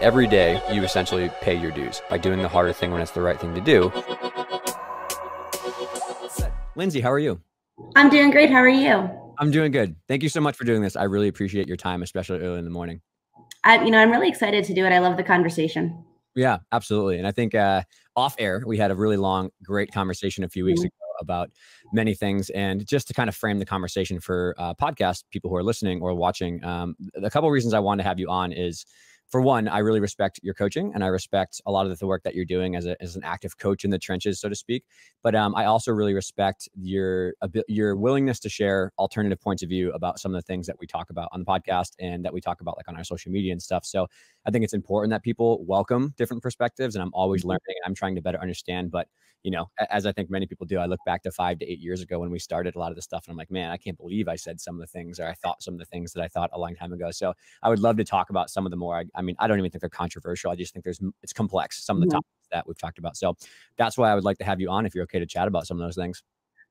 Every day, you essentially pay your dues by doing the harder thing when it's the right thing to do. Lindsey, how are you? I'm doing great. How are you? I'm doing good. Thank you so much for doing this. I really appreciate your time, especially early in the morning. I'm really excited to do it. I love the conversation. Yeah, absolutely. And I think off air, we had a really long, great conversation a few weeks ago about many things. And just to kind of frame the conversation for podcast people who are listening or watching, a couple of reasons I wanted to have you on is, for one, I really respect your coaching, and I respect a lot of the work that you're doing as an active coach in the trenches, so to speak. But I also really respect your willingness to share alternative points of view about some of the things that we talk about on the podcast and that we talk about like on our social media and stuff. So I think it's important that people welcome different perspectives, and I'm always learning and I'm trying to better understand. But you know, as I think many people do, I look back to 5 to 8 years ago when we started a lot of this stuff, and I'm like, man, I can't believe I said some of the things, or I thought some of the things that I thought a long time ago. So I would love to talk about some of the more, I mean, I don't even think they're controversial. I just think it's complex, some of the topics that we've talked about. So that's why I would like to have you on if you're okay to chat about some of those things.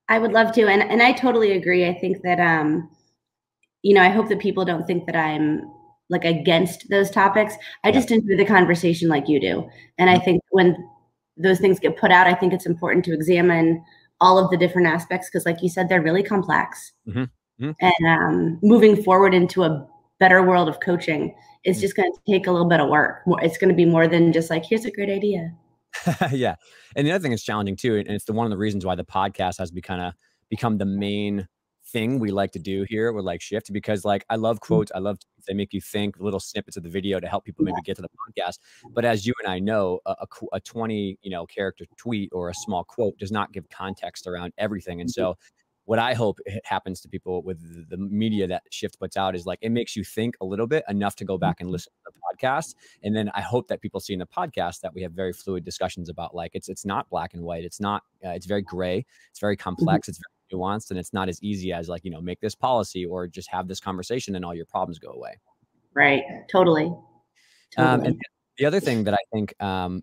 I would love to. And I totally agree. I think that, I hope that people don't think that I'm like against those topics. I just enjoy the conversation like you do. And I think when those things get put out, I think it's important to examine all of the different aspects, because like you said, they're really complex. And moving forward into a better world of coaching, it's just going to take a little bit of work. It's going to be more than just like, here's a great idea. Yeah. And the other thing is challenging too. And it's one of the reasons why the podcast has become the main thing we like to do here with like Shift, because like I love quotes. I love they make you think, little snippets of the video to help people maybe get to the podcast. But as you and I know, a 20 character tweet or a small quote does not give context around everything. And so what I hope happens to people with the media that Shift puts out is like, it makes you think a little bit enough to go back and listen to the podcast. And then I hope that people see in the podcast that we have very fluid discussions about like, it's not black and white. It's not, it's very gray. It's very complex. It's very nuanced, and it's not as easy as like, make this policy or just have this conversation and all your problems go away. Right. Totally. And the other thing that I think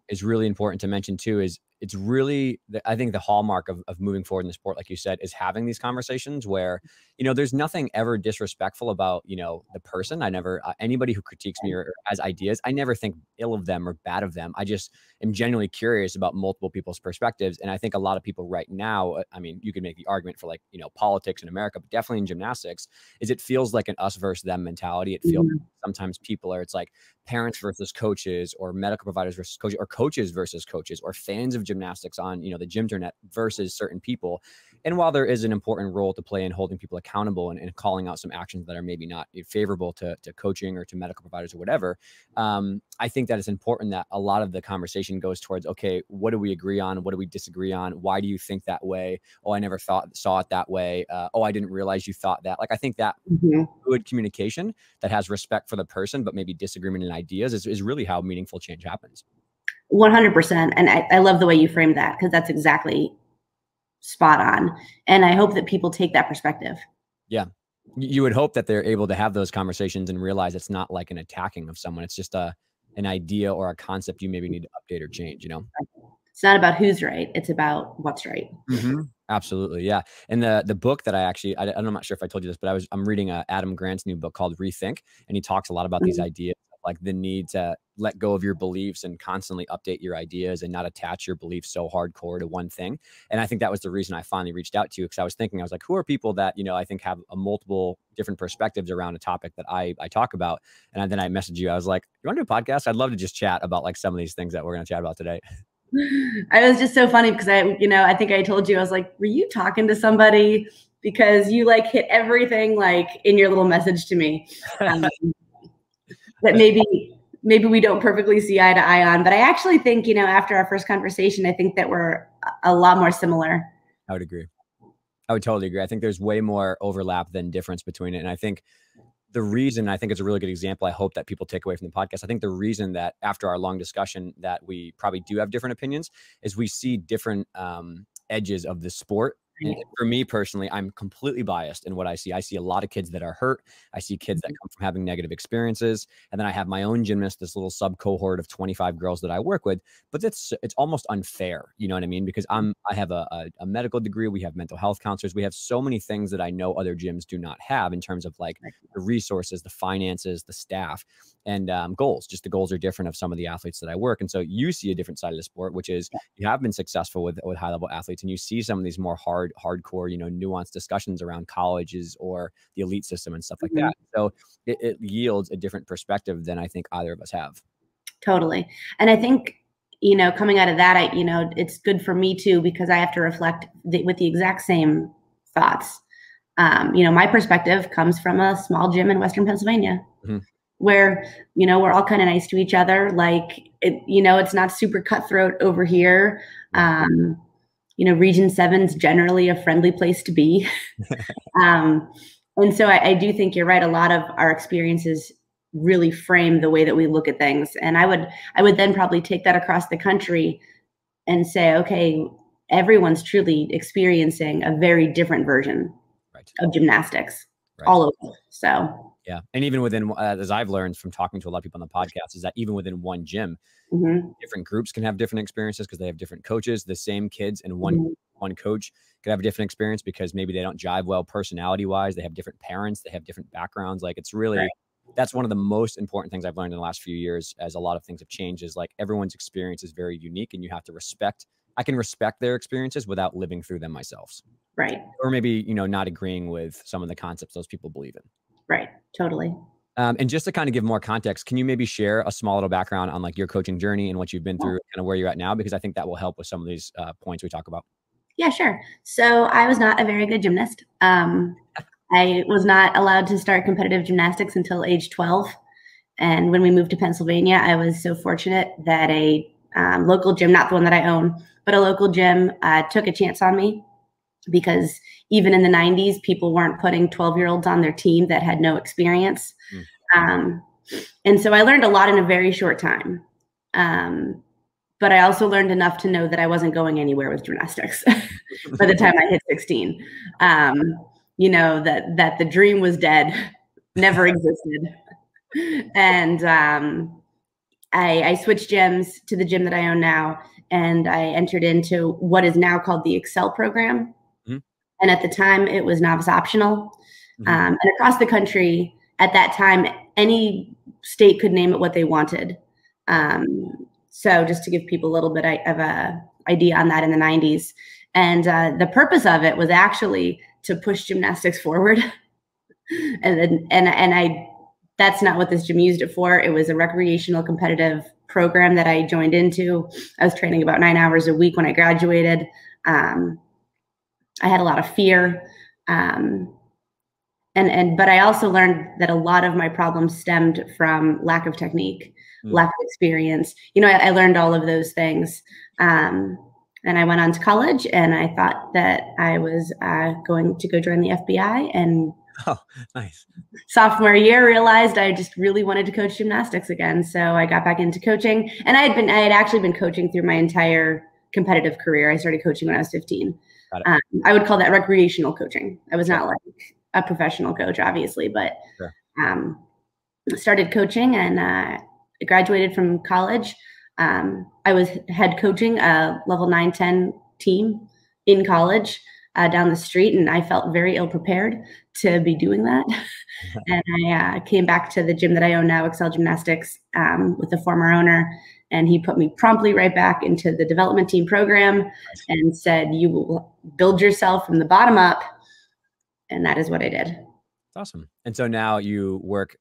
is really important to mention too is it's really, I think the hallmark of moving forward in the sport, like you said, is having these conversations where, there's nothing ever disrespectful about, the person. I never, anybody who critiques me or has ideas, I never think ill of them or bad of them. I just am genuinely curious about multiple people's perspectives. And I think a lot of people right now, I mean, you could make the argument for like, politics in America, but definitely in gymnastics, is it feels like an us versus them mentality. It feels sometimes people are, it's like parents versus coaches, or medical providers versus coaches, or coaches versus coaches, or fans of gymnastics on, the gymternet versus certain people. And while there is an important role to play in holding people accountable and calling out some actions that are maybe not favorable to coaching or to medical providers or whatever, I think that it's important that a lot of the conversation goes towards, okay, what do we agree on? What do we disagree on? Why do you think that way? Oh, I never saw it that way. Oh, I didn't realize you thought that. Like, I think that good communication that has respect for the person, but maybe disagreement in ideas is really how meaningful change happens. 100%. And I love the way you framed that, because that's exactly spot on. And I hope that people take that perspective. Yeah. You would hope that they're able to have those conversations and realize it's not like an attacking of someone. It's just an idea or a concept you maybe need to update or change, It's not about who's right. It's about what's right. Absolutely. Yeah. And the book that I'm not sure if I told you this, but I'm reading Adam Grant's new book called Rethink. And he talks a lot about these ideas, like the need to let go of your beliefs and constantly update your ideas and not attach your beliefs so hardcore to one thing. And I think that was the reason I finally reached out to you, because I was like, who are people that, I think have a multiple different perspectives around a topic that I talk about. And then I messaged you. I was like, you want to do a podcast? I'd love to just chat about like some of these things that we're going to chat about today. I was just so funny because I think I told you, I was like, were you talking to somebody? Because you like hit everything like in your little message to me. That maybe we don't perfectly see eye to eye on, but I actually think, after our first conversation, I think that we're a lot more similar. I would agree. I would totally agree. I think there's way more overlap than difference between it. And I think it's a really good example. I hope that people take away from the podcast. I think the reason that after our long discussion that we probably do have different opinions is we see different edges of the sport And for me personally, I'm completely biased in what I see. I see a lot of kids that are hurt. I see kids that come from having negative experiences. And then I have my own gymnast, this little sub cohort of 25 girls that I work with. But it's almost unfair. You know what I mean? Because I have a medical degree. We have mental health counselors. We have so many things that I know other gyms do not have in terms of like the resources, the finances, the staff, and goals. Just the goals are different of some of the athletes that I work. And so you see a different side of the sport, which is you have been successful with high level athletes, and you see some of these more hardcore, nuanced discussions around colleges or the elite system and stuff like that. So it yields a different perspective than I think either of us have. Totally. And I think, coming out of that, it's good for me too, because I have to reflect with the exact same thoughts. My perspective comes from a small gym in Western Pennsylvania. Where, we're all kind of nice to each other. Like, it's not super cutthroat over here. Region 7's generally a friendly place to be. And so I do think you're right. A lot of our experiences really frame the way that we look at things. And I would then probably take that across the country and say, okay, everyone's truly experiencing a very different version of gymnastics all over. So. Yeah. And even within, as I've learned from talking to a lot of people on the podcast, is that even within one gym, different groups can have different experiences because they have different coaches. The same kids and one coach could have a different experience because maybe they don't jive well personality wise. They have different parents. They have different backgrounds. Like it's really, that's one of the most important things I've learned in the last few years, as a lot of things have changed, is like everyone's experience is very unique and you have to respect. I can respect their experiences without living through them myself. Right. Or maybe, not agreeing with some of the concepts those people believe in. Right. Totally. And just to kind of give more context, can you maybe share a small little background on like your coaching journey and what you've been through, kind of where you're at now? Because I think that will help with some of these points we talk about. Yeah, sure. So I was not a very good gymnast. I was not allowed to start competitive gymnastics until age 12. And when we moved to Pennsylvania, I was so fortunate that a local gym, not the one that I own, but a local gym took a chance on me. Because even in the 90s, people weren't putting 12-year-olds on their team that had no experience. And so I learned a lot in a very short time. But I also learned enough to know that I wasn't going anywhere with gymnastics by the time I hit 16. That the dream was dead, never existed. And I switched gyms to the gym that I own now, and I entered into what is now called the Excel program. And at the time, it was novice optional. And across the country, at that time, any state could name it what they wanted. So just to give people a little bit of a idea on that in the 90s. And the purpose of it was actually to push gymnastics forward. And that's not what this gym used it for. It was a recreational competitive program that I joined into. I was training about 9 hours a week when I graduated. I had a lot of fear. But I also learned that a lot of my problems stemmed from lack of technique, lack of experience. I learned all of those things. And I went on to college, and I thought that I was going to go join the FBI. And nice. Sophomore year, realized I just really wanted to coach gymnastics again. So I got back into coaching, and I had actually been coaching through my entire competitive career. I started coaching when I was 15. I would call that recreational coaching. I was not like a professional coach, obviously, but started coaching and graduated from college. I was head coaching a level 9, 10 team in college down the street, and I felt very ill prepared to be doing that. And I came back to the gym that I own now, Excel Gymnastics, with the former owner. And he put me promptly right back into the development team program and said, you will build yourself from the bottom up. And that is what I did. That's awesome. And so now you work,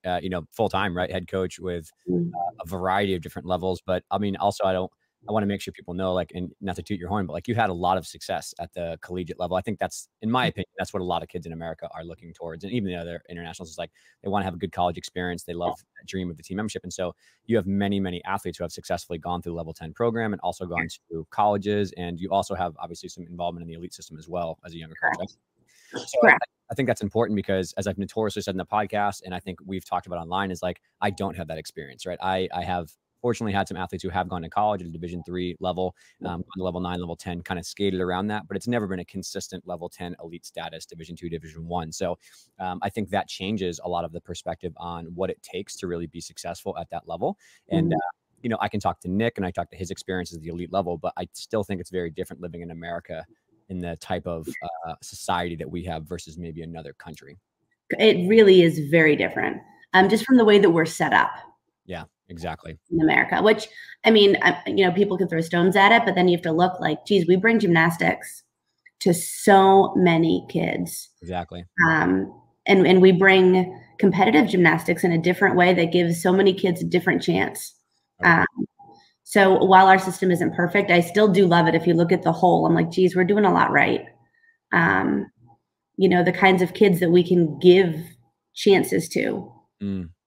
full time, right? Head coach with a variety of different levels. But I mean, also, I want to make sure people know, like, and not to toot your horn, but like you had a lot of success at the collegiate level. I think that's, in my opinion, that's what a lot of kids in America are looking towards. And even the other internationals, is like, they want to have a good college experience. They love that dream of the team membership. And so you have many, many athletes who have successfully gone through level 10 program and also gone to colleges. And you also have obviously some involvement in the elite system as well as a younger coach. Right? So I think that's important because, as I've notoriously said in the podcast, and I think we've talked about online, is like, I don't have that experience, right? I have fortunately had some athletes who have gone to college at a Division III level, gone to level 9, level 10, kind of skated around that, but it's never been a consistent level 10 elite status, Division II, Division I. So I think that changes a lot of the perspective on what it takes to really be successful at that level. And you know, I can talk to Nick and I talk to his experiences at the elite level, but I still think it's very different living in America in the type of society that we have versus maybe another country. It really is very different, just from the way that we're set up. Yeah, exactly. In America, which, I mean, you know, people can throw stones at it, but then you have to look like, geez, we bring gymnastics to so many kids. Exactly. And we bring competitive gymnastics in a different way that gives so many kids a different chance. So while our system isn't perfect, I still do love it. If you look at the whole, I'm like, geez, we're doing a lot right. You know, the kinds of kids that we can give chances to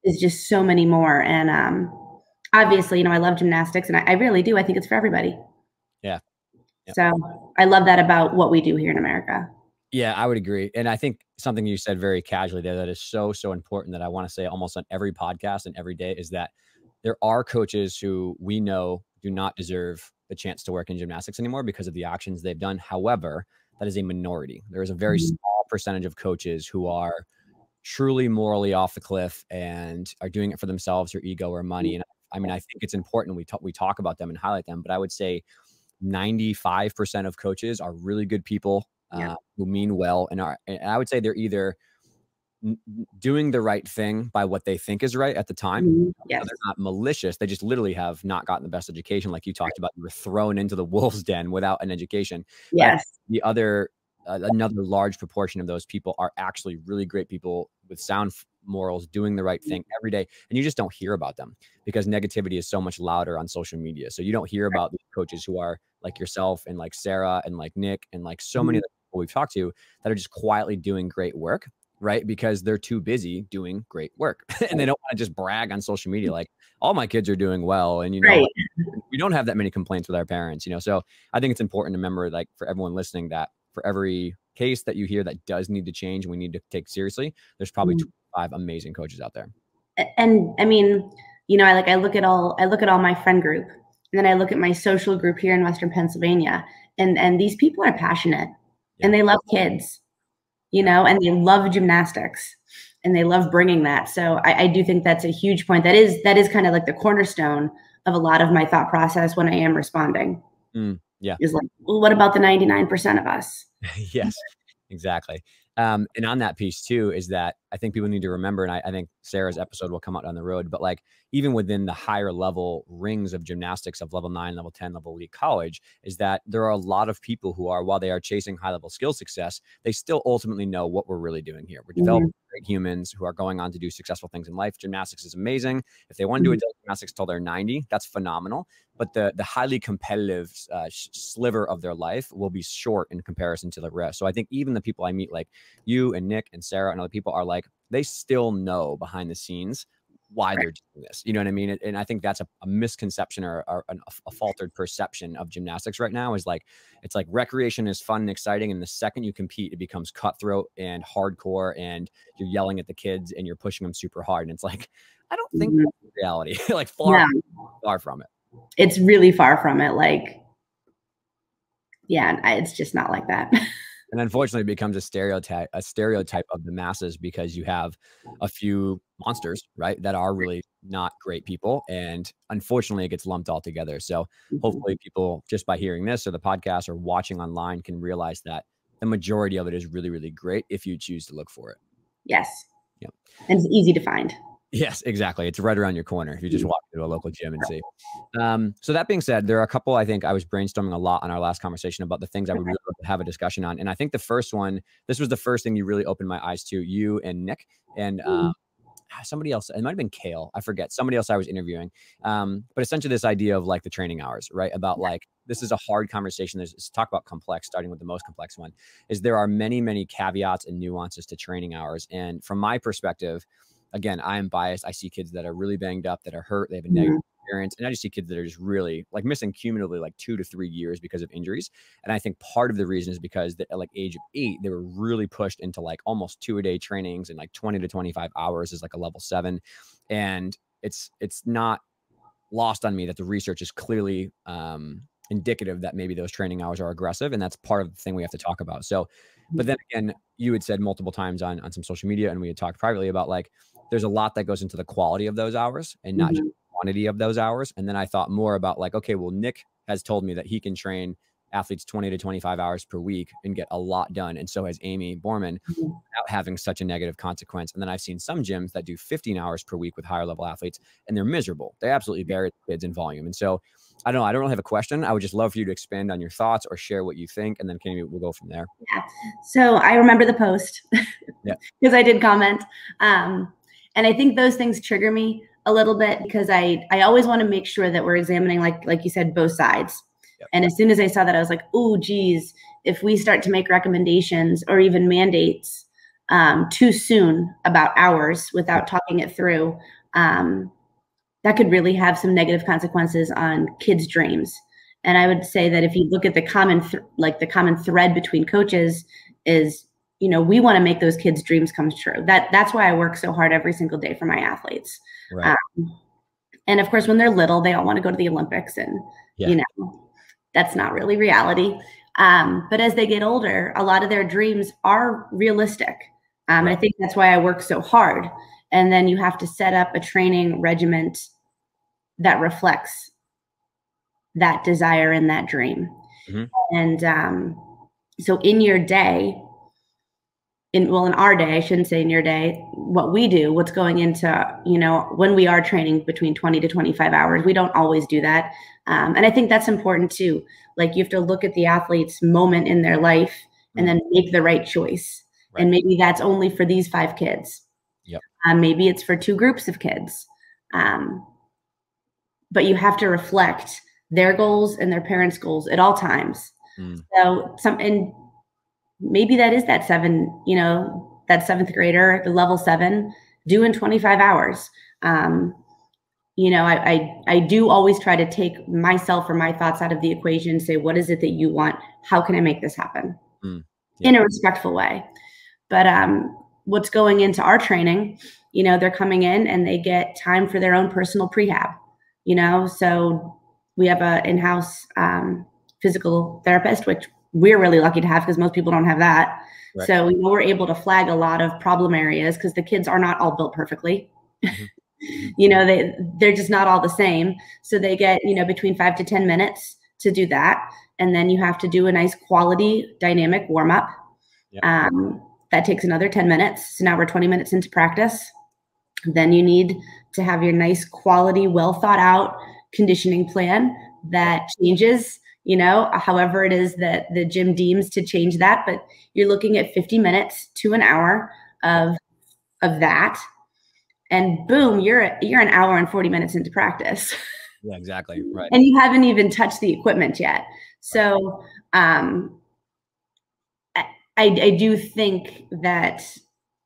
is just so many more. And obviously, you know, I love gymnastics, and I really do. I think it's for everybody. Yeah. Yep. So I love that about what we do here in America. Yeah, I would agree. And I think something you said very casually there that is so, so important that I want to say almost on every podcast and every day is that there are coaches who we know do not deserve the chance to work in gymnastics anymore because of the actions they've done. However, that is a minority. There is a very small percentage of coaches who are truly morally off the cliff and are doing it for themselves or ego or money. And I mean, I think it's important we talk about them and highlight them, but I would say 95% of coaches are really good people who mean well and I would say they're either doing the right thing by what they think is right at the time. Yes. So they're not malicious. They just literally have not gotten the best education. Like you talked about, you were thrown into the wolf's den without an education. Yes. But the other, another large proportion of those people are actually really great people with sound morals, doing the right thing every day. And you just don't hear about them because negativity is so much louder on social media. So you don't hear about the coaches who are like yourself and like Sarah and like Nick and like so many of the people we've talked to that are just quietly doing great work. Right? Because they're too busy doing great work and they don't want to just brag on social media. Like all my kids are doing well. And, you know, like, we don't have that many complaints with our parents, you know? So I think it's important to remember, like for everyone listening, that for every case that you hear that does need to change and we need to take seriously, there's probably 25 amazing coaches out there. And I mean, you know, I look at all my friend group, and then I look at my social group here in Western Pennsylvania, and these people are passionate and they love kids. You know, and they love gymnastics and they love bringing that. So I do think that's a huge point. That is kind of like the cornerstone of a lot of my thought process when I am responding. Yeah. Is like, well, what about the 99% of us? Yes, exactly. And on that piece too, is that I think people need to remember, and I think Sarah's episode will come out down the road, but like even within the higher level rings of gymnastics of level 9, level 10, level elite college, is that there are a lot of people who are, while they are chasing high level skill success, they still ultimately know what we're really doing here. We're developing great humans who are going on to do successful things in life. Gymnastics is amazing. If they want to do adult gymnastics till they're 90, that's phenomenal. But the highly competitive sliver of their life will be short in comparison to the rest. So I think even the people I meet, like you and Nick and Sarah and other people, are like, they still know behind the scenes why they're doing this. You know what I mean? And I think that's a misconception or a faltered perception of gymnastics right now is like, it's like recreation is fun and exciting. And the second you compete, it becomes cutthroat and hardcore and you're yelling at the kids and you're pushing them super hard. And it's like, I don't think that's reality, like far from it. It's really far from it. Like, yeah, it's just not like that. And unfortunately, it becomes a stereotype of the masses because you have a few monsters, right, that are really not great people. And unfortunately, it gets lumped all together. So hopefully people just by hearing this or the podcast or watching online can realize that the majority of it is really, really great if you choose to look for it. Yes. Yeah. And it's easy to find. Yes, exactly. It's right around your corner if you just walk into a local gym and see. So that being said, there are a couple, I think I was brainstorming a lot on our last conversation about the things I would really love to have a discussion on. And I think the first one, this was the first thing you really opened my eyes to, you and Nick and somebody else. It might've been Kale. I forget, somebody else I was interviewing. But essentially this idea of like the training hours, right? About like, this is a hard conversation. Let's talk about complex, starting with the most complex one, is there are many, many caveats and nuances to training hours. And from my perspective, again, I am biased. I see kids that are really banged up, that are hurt. They have a negative experience. And I just see kids that are just really like missing cumulatively like 2 to 3 years because of injuries. And I think part of the reason is because at like age of 8, they were really pushed into like almost 2-a-day trainings and like 20 to 25 hours is like a level 7. And it's not lost on me that the research is clearly indicative that maybe those training hours are aggressive, and that's part of the thing we have to talk about. So, but then again, you had said multiple times on some social media, and we had talked privately about, like, there's a lot that goes into the quality of those hours and not just the quantity of those hours. And then I thought more about, like, okay, well, Nick has told me that he can train athletes 20 to 25 hours per week and get a lot done. And so has Amy Borman, without having such a negative consequence. And then I've seen some gyms that do 15 hours per week with higher level athletes, and they're miserable. They absolutely bury the kids in volume. And so I don't know. I don't really have a question. I would just love for you to expand on your thoughts or share what you think. And then maybe we'll go from there. Yeah. So I remember the post because I did comment. And I think those things trigger me a little bit because I always want to make sure that we're examining, like you said, both sides. And as soon as I saw that, I was like, oh, geez, if we start to make recommendations or even mandates too soon about hours without talking it through, that could really have some negative consequences on kids' dreams. And I would say that if you look at the common thread between coaches is, you know, we want to make those kids' dreams come true. That's why I work so hard every single day for my athletes. Right. And of course, when they're little, they all want to go to the Olympics, and you know, that's not really reality. But as they get older, a lot of their dreams are realistic. I think that's why I work so hard. And then you have to set up a training regimen that reflects that desire and that dream. And so in your day, in our day, I shouldn't say in your day, what we do, what's going into, you know, when we are training between 20 to 25 hours, we don't always do that. And I think that's important too. Like, you have to look at the athlete's moment in their life and then make the right choice. And maybe that's only for these 5 kids. Maybe it's for 2 groups of kids. But you have to reflect their goals and their parents' goals at all times. So and maybe that is that 7th grader, the level 7, doing 25 hours. You know, I do always try to take myself or my thoughts out of the equation and say, what is it that you want? How can I make this happen in a respectful way? But what's going into our training, you know, they're coming in and they get time for their own personal prehab, you know, so we have a in-house physical therapist, which we're really lucky to have because most people don't have that. So you know, we're able to flag a lot of problem areas because the kids are not all built perfectly. You know, they're just not all the same. So they get, you know, between 5 to 10 minutes to do that. And then you have to do a nice quality dynamic warm up. That takes another 10 minutes. So now we're 20 minutes into practice. Then you need to have your nice quality, well thought out conditioning plan that changes, you know, however it is that the gym deems to change that. But you're looking at 50 minutes to an hour of that. And boom, you're an hour and 40 minutes into practice. Yeah, exactly. Right. And you haven't even touched the equipment yet. So I do think that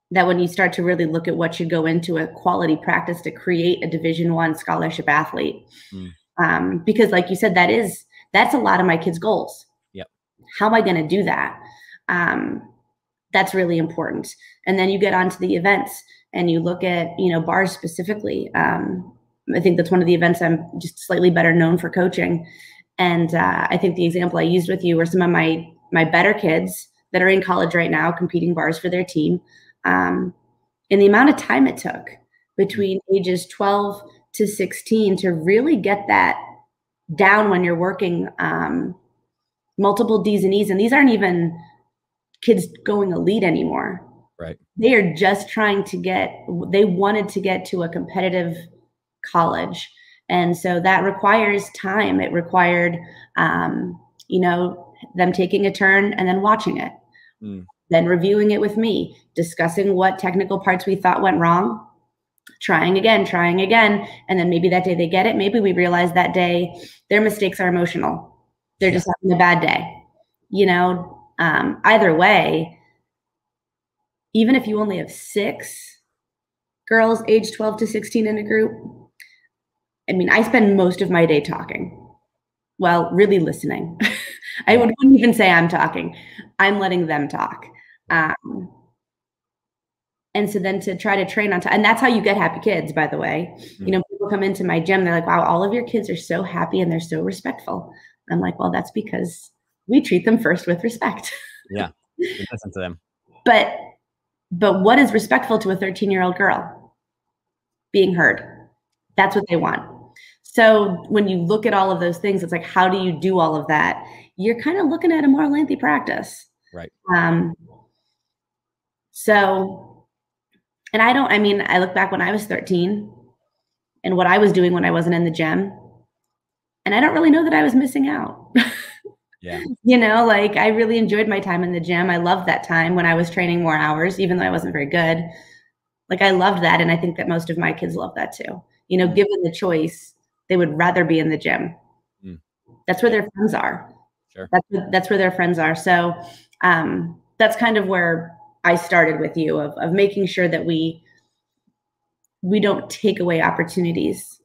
when you start to really look at what should go into a quality practice to create a Division I scholarship athlete, because like you said, that's a lot of my kids' goals. How am I going to do that? That's really important. And then you get onto the events and you look at, you know, bars specifically. I think that's one of the events I'm just slightly better known for coaching. And I think the example I used with you were some of my better kids that are in college right now competing bars for their team. And the amount of time it took between ages 12 to 16 to really get that down when you're working multiple D's and E's. And these aren't even kids going elite anymore. They are just trying to they wanted to get to a competitive college. And so that requires time. It required, you know, them taking a turn and then watching it, then reviewing it with me, discussing what technical parts we thought went wrong, trying again. And then maybe that day they get it. Maybe we realize that day their mistakes are emotional. They're just having a bad day, you know. Either way, even if you only have 6 girls age 12 to 16 in a group, I mean, I spend most of my day talking. Well, really listening. I wouldn't even say I'm talking. I'm letting them talk. And so then to try to train on time, and that's how you get happy kids, by the way. You know, people people come into my gym, they're like, wow, all of your kids are so happy and they're so respectful. I'm like, well, that's because we treat them first with respect. Yeah. We listen to them. But what is respectful to a 13-year-old girl? Being heard. That's what they want. So when you look at all of those things, it's like, how do you do all of that? You're kind of looking at a more lengthy practice. Right. So, and I look back when I was 13 and what I was doing when I wasn't in the gym, and I don't really know that I was missing out. Yeah. You know, like I really enjoyed my time in the gym. I loved that time when I was training more hours, even though I wasn't very good. Like I loved that. And I think that most of my kids love that too. You know, given the choice, they would rather be in the gym. That's where their friends are. Sure. That's where their friends are. So that's kind of where I started with you of making sure that we don't take away opportunities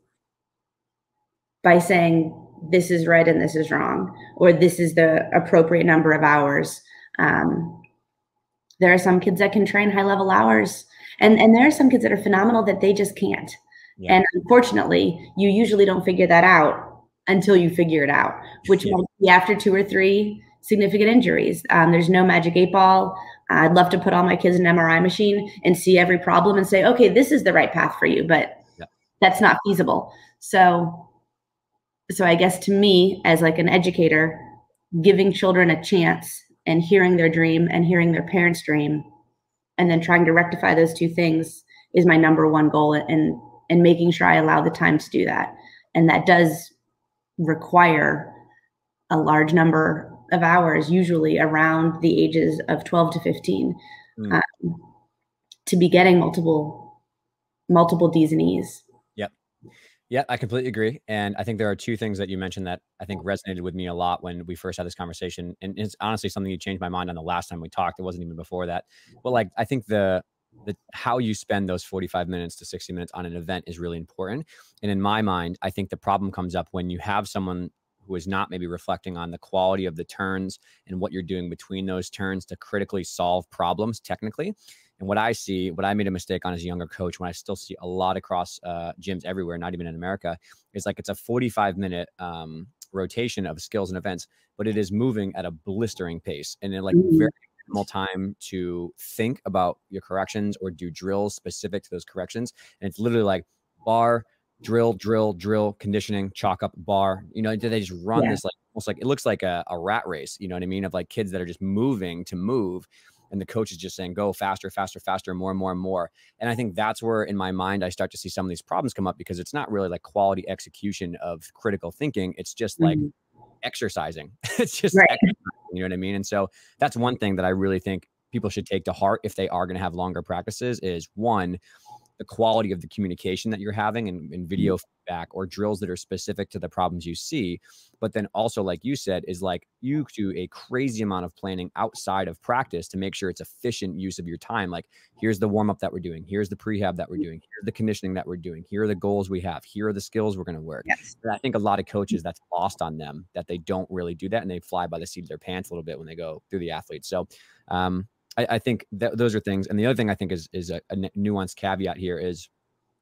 by saying this is right and this is wrong, or this is the appropriate number of hours. There are some kids that can train high level hours, and there are some kids that are phenomenal that they just can't. Yeah. And unfortunately, you usually don't figure that out until you figure it out, which might be after 2 or 3 significant injuries. There's no magic 8-ball. I'd love to put all my kids in an MRI machine and see every problem and say, okay, this is the right path for you, but that's not feasible. So I guess to me, as like an educator, giving children a chance and hearing their dream and hearing their parents' dream, and then trying to rectify those 2 things is my number 1 goal, and making sure I allow the time to do that. And that does require a large number of hours, usually around the ages of 12 to 15, to be getting multiple Ds and Es. Yeah, I completely agree. And I think there are 2 things that you mentioned that I think resonated with me a lot when we first had this conversation. And it's honestly something you changed my mind on the last time we talked. It wasn't even before that. But like, I think the how you spend those 45 minutes to 60 minutes on an event is really important. And in my mind, I think the problem comes up when you have someone who is not maybe reflecting on the quality of the turns and what you're doing between those turns to critically solve problems technically. And what I made a mistake on as a younger coach, when I still see a lot across gyms everywhere, not even in America, is like it's a 45-minute rotation of skills and events, but it is moving at a blistering pace and in like very minimal time to think about your corrections or do drills specific to those corrections. And it's literally like bar, drill, drill, drill, conditioning, chalk up, bar. You know, they just run this like almost like it looks like a rat race. You know what I mean? Of like kids that are just moving to move. And the coach is just saying, go faster, faster, faster, more and more and more. And I think that's where in my mind, I start to see some of these problems come up, because it's not really like quality execution of critical thinking. It's just like exercising. It's just, exercising, you know what I mean? And so that's one thing that I really think people should take to heart if they are going to have longer practices is, one, the quality of the communication that you're having in video feedback or drills that are specific to the problems you see. But then also, like you said, is like you do a crazy amount of planning outside of practice to make sure it's efficient use of your time. Like, here's the warm up that we're doing. Here's the prehab that we're doing. Here's the conditioning that we're doing. Here are the goals we have. Here are the skills we're going to work. And I think a lot of coaches, that's lost on them, that they don't really do that. And they fly by the seat of their pants a little bit when they go through the athletes. So, I think that those are things. And the other thing I think is a nuanced caveat here is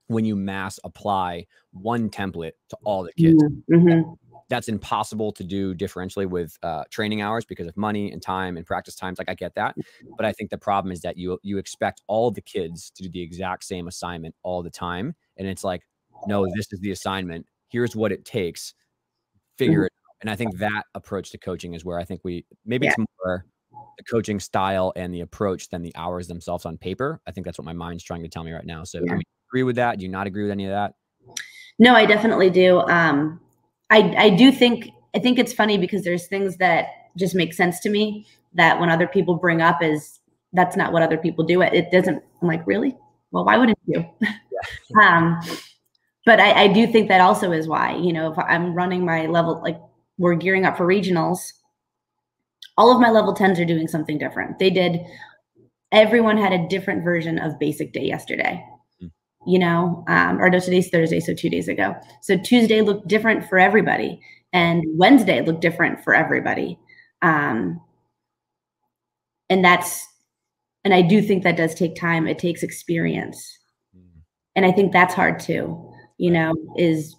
when you mass apply one template to all the kids, that's impossible to do differentially with training hours because of money and time and practice times. Like, I get that. But I think the problem is that you expect all the kids to do the exact same assignment all the time. And it's like, no, this is the assignment. Here's what it takes. Figure it out. And I think that approach to coaching is where I think maybe it's more the coaching style and the approach than the hours themselves on paper. I think that's what my mind's trying to tell me right now. So I mean, agree with that? Do you not agree with any of that? No, I definitely do. I think it's funny because there's things that just make sense to me that when other people bring up is that's not what other people do. It doesn't. I'm like, really? Well, why wouldn't you? But I do think that also is why, you know, if I'm running my level, like we're gearing up for regionals, all of my level 10s are doing something different. Everyone had a different version of basic day yesterday, you know, or no, today's Thursday, so 2 days ago. So Tuesday looked different for everybody, and Wednesday looked different for everybody. And I do think that does take time. It takes experience. And I think that's hard too. you know, is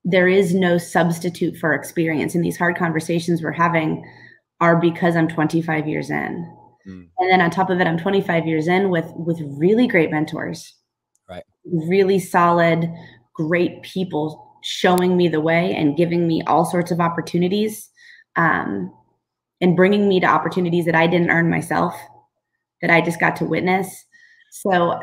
there is no substitute for experience. And these hard conversations we're having are because I'm 25 years in. And then on top of it, I'm 25 years in with really great mentors, right? Really solid, great people showing me the way and giving me all sorts of opportunities, and bringing me to opportunities that I didn't earn myself, that I just got to witness. So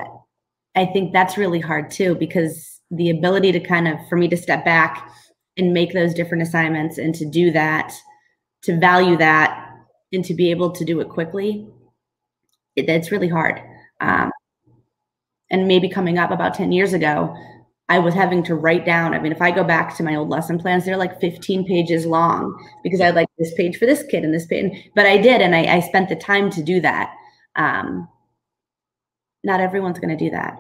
I think that's really hard too, because the ability to kind of, for me to step back and make those different assignments and to do that, to value that, and to be able to do it quickly, it's really hard. And maybe coming up about 10 years ago, I was having to write down, I mean, if I go back to my old lesson plans, they're like 15 pages long because I had like this page for this kid and this page, but I did. And I spent the time to do that. Not everyone's going to do that.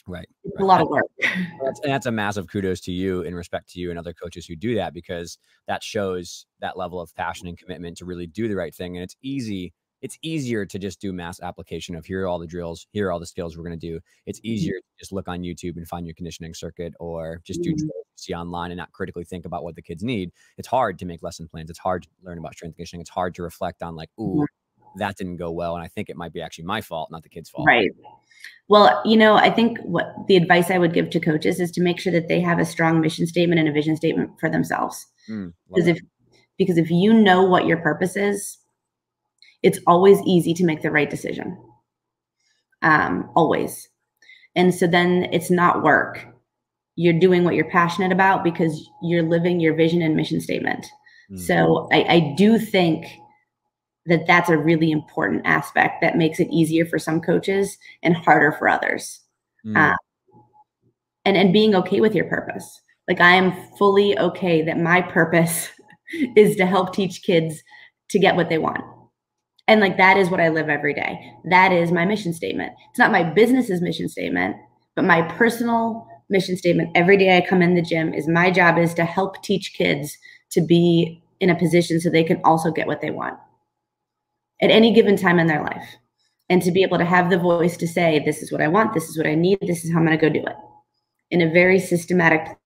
Right. It's a lot of work. And that's a massive kudos to you, in respect to you and other coaches who do that, because that shows that level of passion and commitment to really do the right thing. And it's easier to just do mass application of, here are all the drills, here are all the skills we're going to do. It's easier to just look on YouTube and find your conditioning circuit, or just do drills you see online and not critically think about what the kids need. It's hard to make lesson plans. It's hard to learn about strength conditioning. It's hard to reflect on like, ooh, that didn't go well, and I think it might be actually my fault, not the kid's fault. Right. Well, you know, I think what the advice I would give to coaches is to make sure that they have a strong mission statement and a vision statement for themselves. Because if you know what your purpose is, it's always easy to make the right decision. Always. And so then it's not work. You're doing what you're passionate about because you're living your vision and mission statement. So I do think that that's a really important aspect that makes it easier for some coaches and harder for others. And being okay with your purpose. Like, I am fully okay that my purpose is to help teach kids to get what they want. And like, that is what I live every day. That is my mission statement. It's not my business's mission statement, but my personal mission statement every day I come in the gym is my job is to help teach kids to be in a position so they can also get what they want at any given time in their life. And to be able to have the voice to say, this is what I want, this is what I need, this is how I'm going to go do it in a very systematic,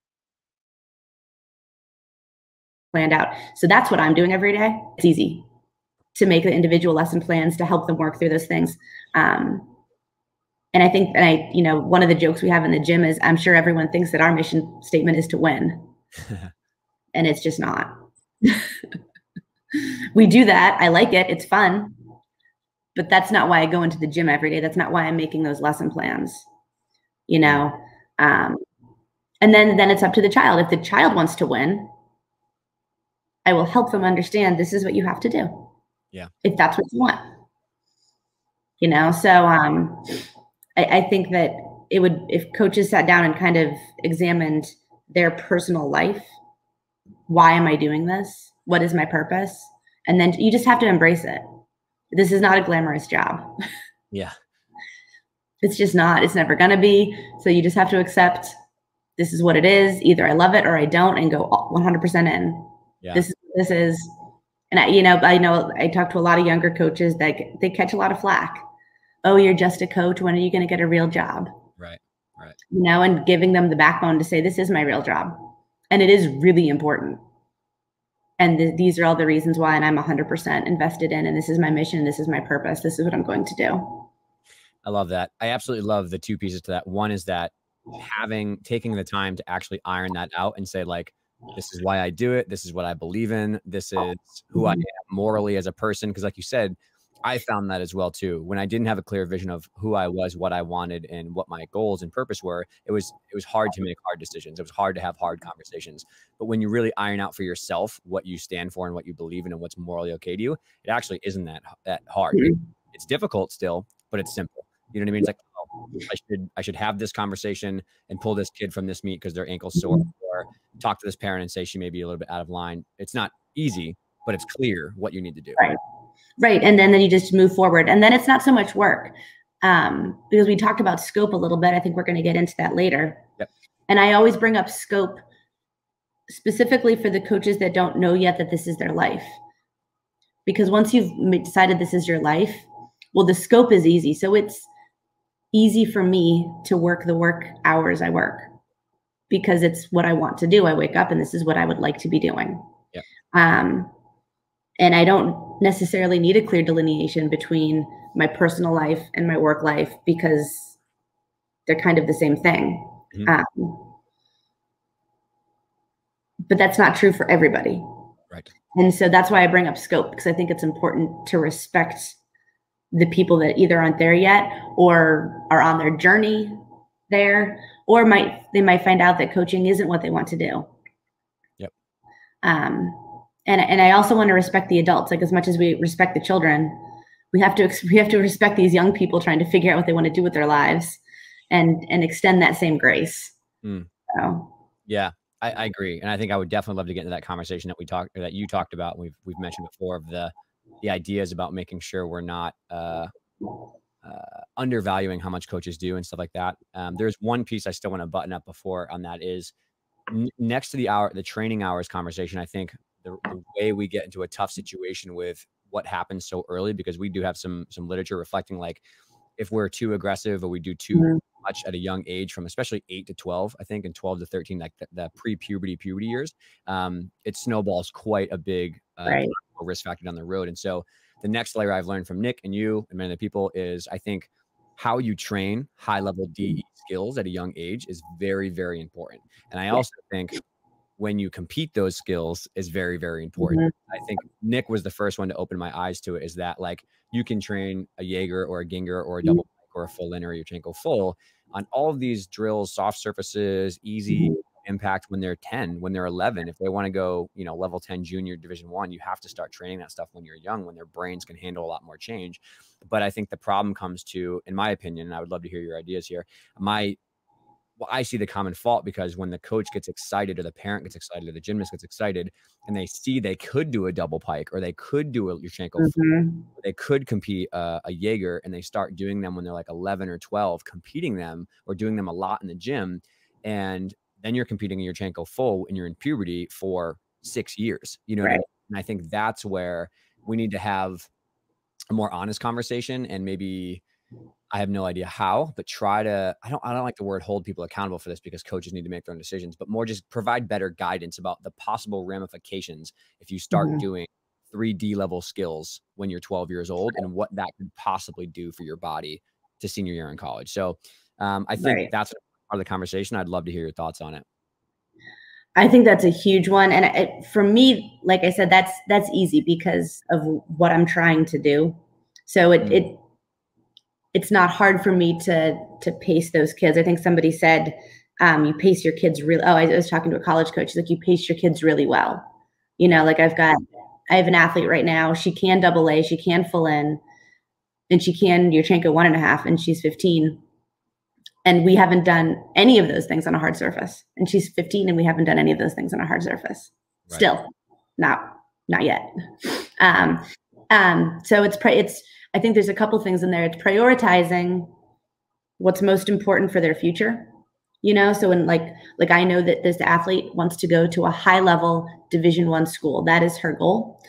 planned out. So that's what I'm doing every day. It's easy to make the individual lesson plans to help them work through those things. And I think, you know, one of the jokes we have in the gym is, I'm sure everyone thinks that our mission statement is to win. And it's just not. We do that. I like it. It's fun. But that's not why I go into the gym every day. That's not why I'm making those lesson plans, you know? And then it's up to the child. If the child wants to win, I will help them understand this is what you have to do. Yeah. If that's what you want, you know? So I think that it would, if coaches sat down and kind of examined their personal life, why am I doing this? What is my purpose? And then you just have to embrace it. This is not a glamorous job. Yeah. It's just not. It's never going to be. So you just have to accept this is what it is. Either I love it or I don't, and go 100% in. Yeah. This is. And I know I talk to a lot of younger coaches that they catch a lot of flack. Oh, you're just a coach. When are you going to get a real job? Right. You know, and giving them the backbone to say, this is my real job. And it is really important. And these are all the reasons why, and I'm 100% invested in, and this is my mission. This is my purpose. This is what I'm going to do. I love that. I absolutely love the two pieces to that. One is that taking the time to actually iron that out and say, like, this is why I do it. This is what I believe in. This is who I am morally as a person. Because like you said, I found that as well too. When I didn't have a clear vision of who I was, what I wanted, and what my goals and purpose were, it was hard to make hard decisions. It was hard to have hard conversations. But when you really iron out for yourself what you stand for and what you believe in and what's morally okay to you, it actually isn't that hard. It's difficult still, but it's simple. You know what I mean? It's like, oh, I should have this conversation and pull this kid from this meet because their ankle's sore, or talk to this parent and say she may be a little bit out of line. It's not easy, but it's clear what you need to do. Right. And then you just move forward. And then it's not so much work, because we talked about scope a little bit. I think we're going to get into that later. Yep. And I always bring up scope specifically for the coaches that don't know yet that this is their life. Because once you've decided this is your life, well, the scope is easy. So it's easy for me to work the work hours I work because it's what I want to do. I wake up and this is what I would like to be doing. Yep. And I don't necessarily need a clear delineation between my personal life and my work life because they're kind of the same thing. But that's not true for everybody. Right. And so that's why I bring up scope, because I think it's important to respect the people that either aren't there yet or are on their journey there, or they might find out that coaching isn't what they want to do. Yep. And I also want to respect the adults. Like, as much as we respect the children, we have to respect these young people trying to figure out what they want to do with their lives, and extend that same grace. So. Yeah, I agree, and I think I would definitely love to get into that conversation that you talked about. And we've mentioned before of the ideas about making sure we're not undervaluing how much coaches do and stuff like that. There's one piece I still want to button up before on that is next to the training hours conversation. I think the way we get into a tough situation with what happens so early, because we do have some literature reflecting, like, if we're too aggressive or we do too much at a young age, from especially 8 to 12, I think, and 12 to 13, like the pre-puberty years, it snowballs quite a big risk factor down the road. And so the next layer I've learned from Nick and you and many other people is, I think how you train high level DE skills at a young age is very, very important. And I also think when you compete those skills is very, very important. I think Nick was the first one to open my eyes to it, is that, like, you can train a Jaeger or a Ginger or a double pike or a full in or your Chanko full on all of these drills, soft surfaces, easy impact when they're 10, when they're 11. If they want to go, level 10 junior division 1, you have to start training that stuff when you're young, when their brains can handle a lot more change. But I think the problem comes to, in my opinion, and I would love to hear your ideas here, I see the common fault, because when the coach gets excited or the parent gets excited or the gymnast gets excited and they see they could do a double pike or they could do a Yurchenko, they could compete a Jaeger, and they start doing them when they're like 11 or 12, competing them or doing them a lot in the gym. And then you're competing in Yurchenko full and you're in puberty for 6 years, what I mean? And I think that's where we need to have a more honest conversation, and maybe, I have no idea how, but try to, I don't like the word hold people accountable for this, because coaches need to make their own decisions, but more just provide better guidance about the possible ramifications if you start doing 3D level skills when you're 12 years old, and what that could possibly do for your body to senior year in college. So I think that's part of the conversation. I'd love to hear your thoughts on it. I think that's a huge one. And for me, like I said, that's easy because of what I'm trying to do. So it's not hard for me to pace those kids. I think somebody said, you pace your kids really. Oh, I was talking to a college coach. Like, you pace your kids really well. Like I have an athlete right now. She can double A, she can full in, and she can Yurchenko 1.5, and she's 15. And we haven't done any of those things on a hard surface. And she's 15, and we haven't done any of those things on a hard surface. Right. Still, not yet. So I think there's a couple things in there. It's prioritizing what's most important for their future. So when like I know that this athlete wants to go to a high level Division I school. That is her goal.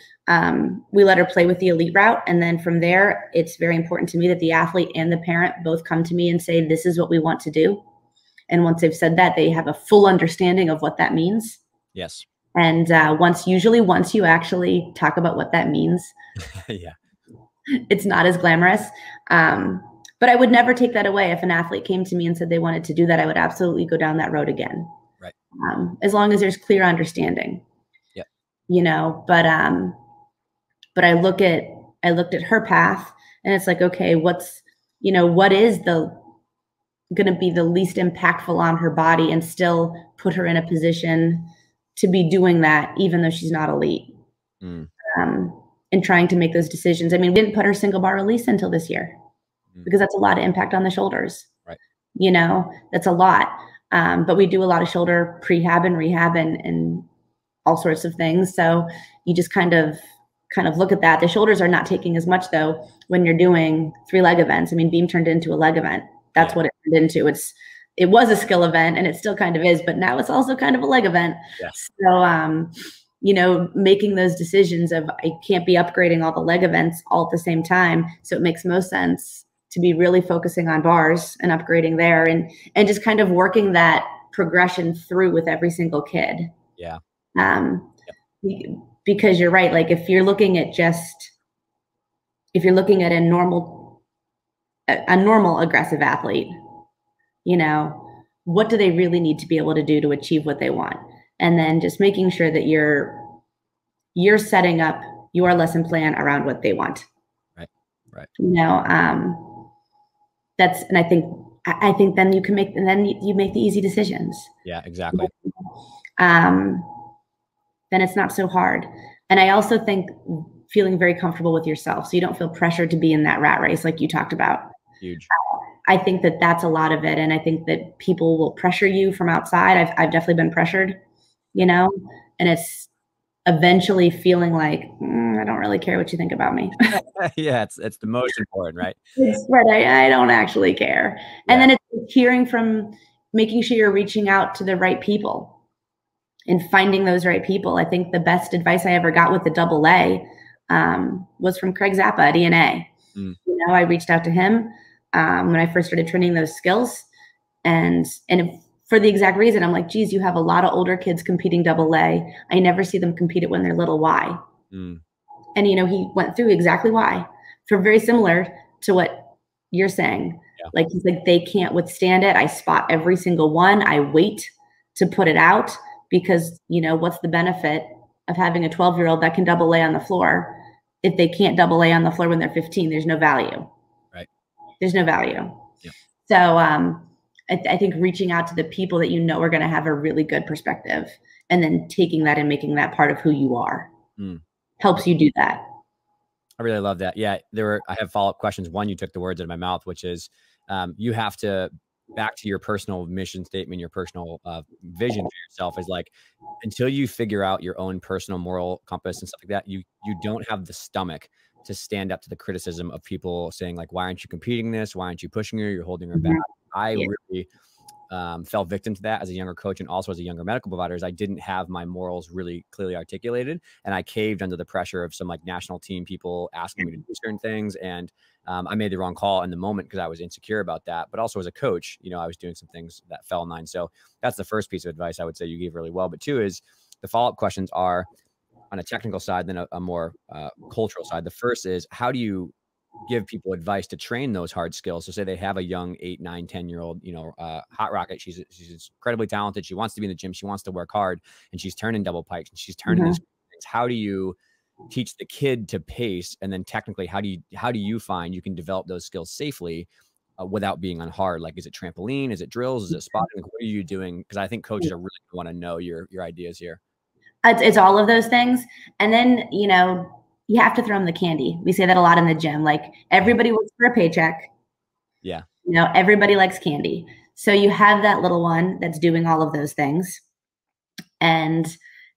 We let her play with the elite route. And then from there, it's very important to me that the athlete and the parent both come to me and say, this is what we want to do. And once they've said that, they have a full understanding of what that means. Yes. And once you actually talk about what that means, it's not as glamorous. But I would never take that away. If an athlete came to me and said they wanted to do that, I would absolutely go down that road again. Right. As long as there's clear understanding. Yep. But I looked at her path, and it's like, okay, what is going to be the least impactful on her body and still put her in a position to be doing that, even though she's not elite. And trying to make those decisions. I mean, we didn't put her single bar release until this year, because that's a lot of impact on the shoulders. Right. That's a lot. But we do a lot of shoulder prehab and rehab and all sorts of things. So you just kind of look at that. The shoulders are not taking as much, though, when you're doing 3 leg events. I mean, beam turned into a leg event. That's what it turned into. It was a skill event, and it still kind of is, but now it's also kind of a leg event. Yes. So, making those decisions of, I can't be upgrading all the leg events all at the same time. So it makes most sense to be really focusing on bars and upgrading there, and just kind of working that progression through with every single kid. Yeah. Because you're right. Like if you're looking at a normal aggressive athlete, you know, what do they really need to be able to do to achieve what they want? And then just making sure that you're setting up your lesson plan around what they want. Right. You know, and I think then you make the easy decisions. Yeah, exactly. Then it's not so hard. And I also think feeling very comfortable with yourself, so you don't feel pressured to be in that rat race like you talked about. Huge. I think that that's a lot of it. And I think that people will pressure you from outside. I've definitely been pressured, you know, and it's eventually feeling like, I don't really care what you think about me. Yeah, it's the most important, right? It's right. I don't actually care. And then it's hearing from, making sure you're reaching out to the right people and finding those right people. I think the best advice I ever got with the AA was from Craig Zappa at ENA. You know, I reached out to him when I first started training those skills, and for the exact reason, I'm like, geez, you have a lot of older kids competing AA. I never see them compete it when they're little. Why? And you know, he went through exactly why, for very similar to what you're saying. Like he's like, they can't withstand it. I spot every single one. I wait to put it out because, you know, what's the benefit of having a 12-year-old that can AA on the floor if they can't AA on the floor when they're 15? There's no value. Right. There's no value. So I think reaching out to the people that you know are going to have a really good perspective, and then taking that and making that part of who you are helps you do that. I really love that. Yeah, I have follow-up questions. One, you took the words out of my mouth, which is you have to, back to your personal mission statement, your personal vision for yourself, is like, until you figure out your own personal moral compass and stuff like that, you don't have the stomach to stand up to the criticism of people saying like, why aren't you competing this? Why aren't you pushing her? You're holding her back. I really fell victim to that as a younger coach, and also as a younger medical provider, is I didn't have my morals really clearly articulated, and I caved under the pressure of some like national team people asking me to do certain things. And I made the wrong call in the moment because I was insecure about that. But also as a coach, you know, I was doing some things that fell in line. So that's the first piece of advice I would say you gave really well. But two is the follow-up questions are on a technical side, then a more cultural side. The first is, how do you give people advice to train those hard skills? So say they have a young 8, 9, 10-year-old, you know, hot rocket. She's incredibly talented. She wants to be in the gym. She wants to work hard, and she's turning double pikes, and she's turning these things. How do you teach the kid to pace? And then technically, how do you find you can develop those skills safely without being on hard? Like, is it trampoline? Is it drills? Is it spotting? Like, what are you doing? Because I think coaches are really want to know your ideas here. It's all of those things. And then, you know, you have to throw them the candy. We say that a lot in the gym. Like, everybody works for a paycheck. Yeah. You know, everybody likes candy. So you have that little one that's doing all of those things. And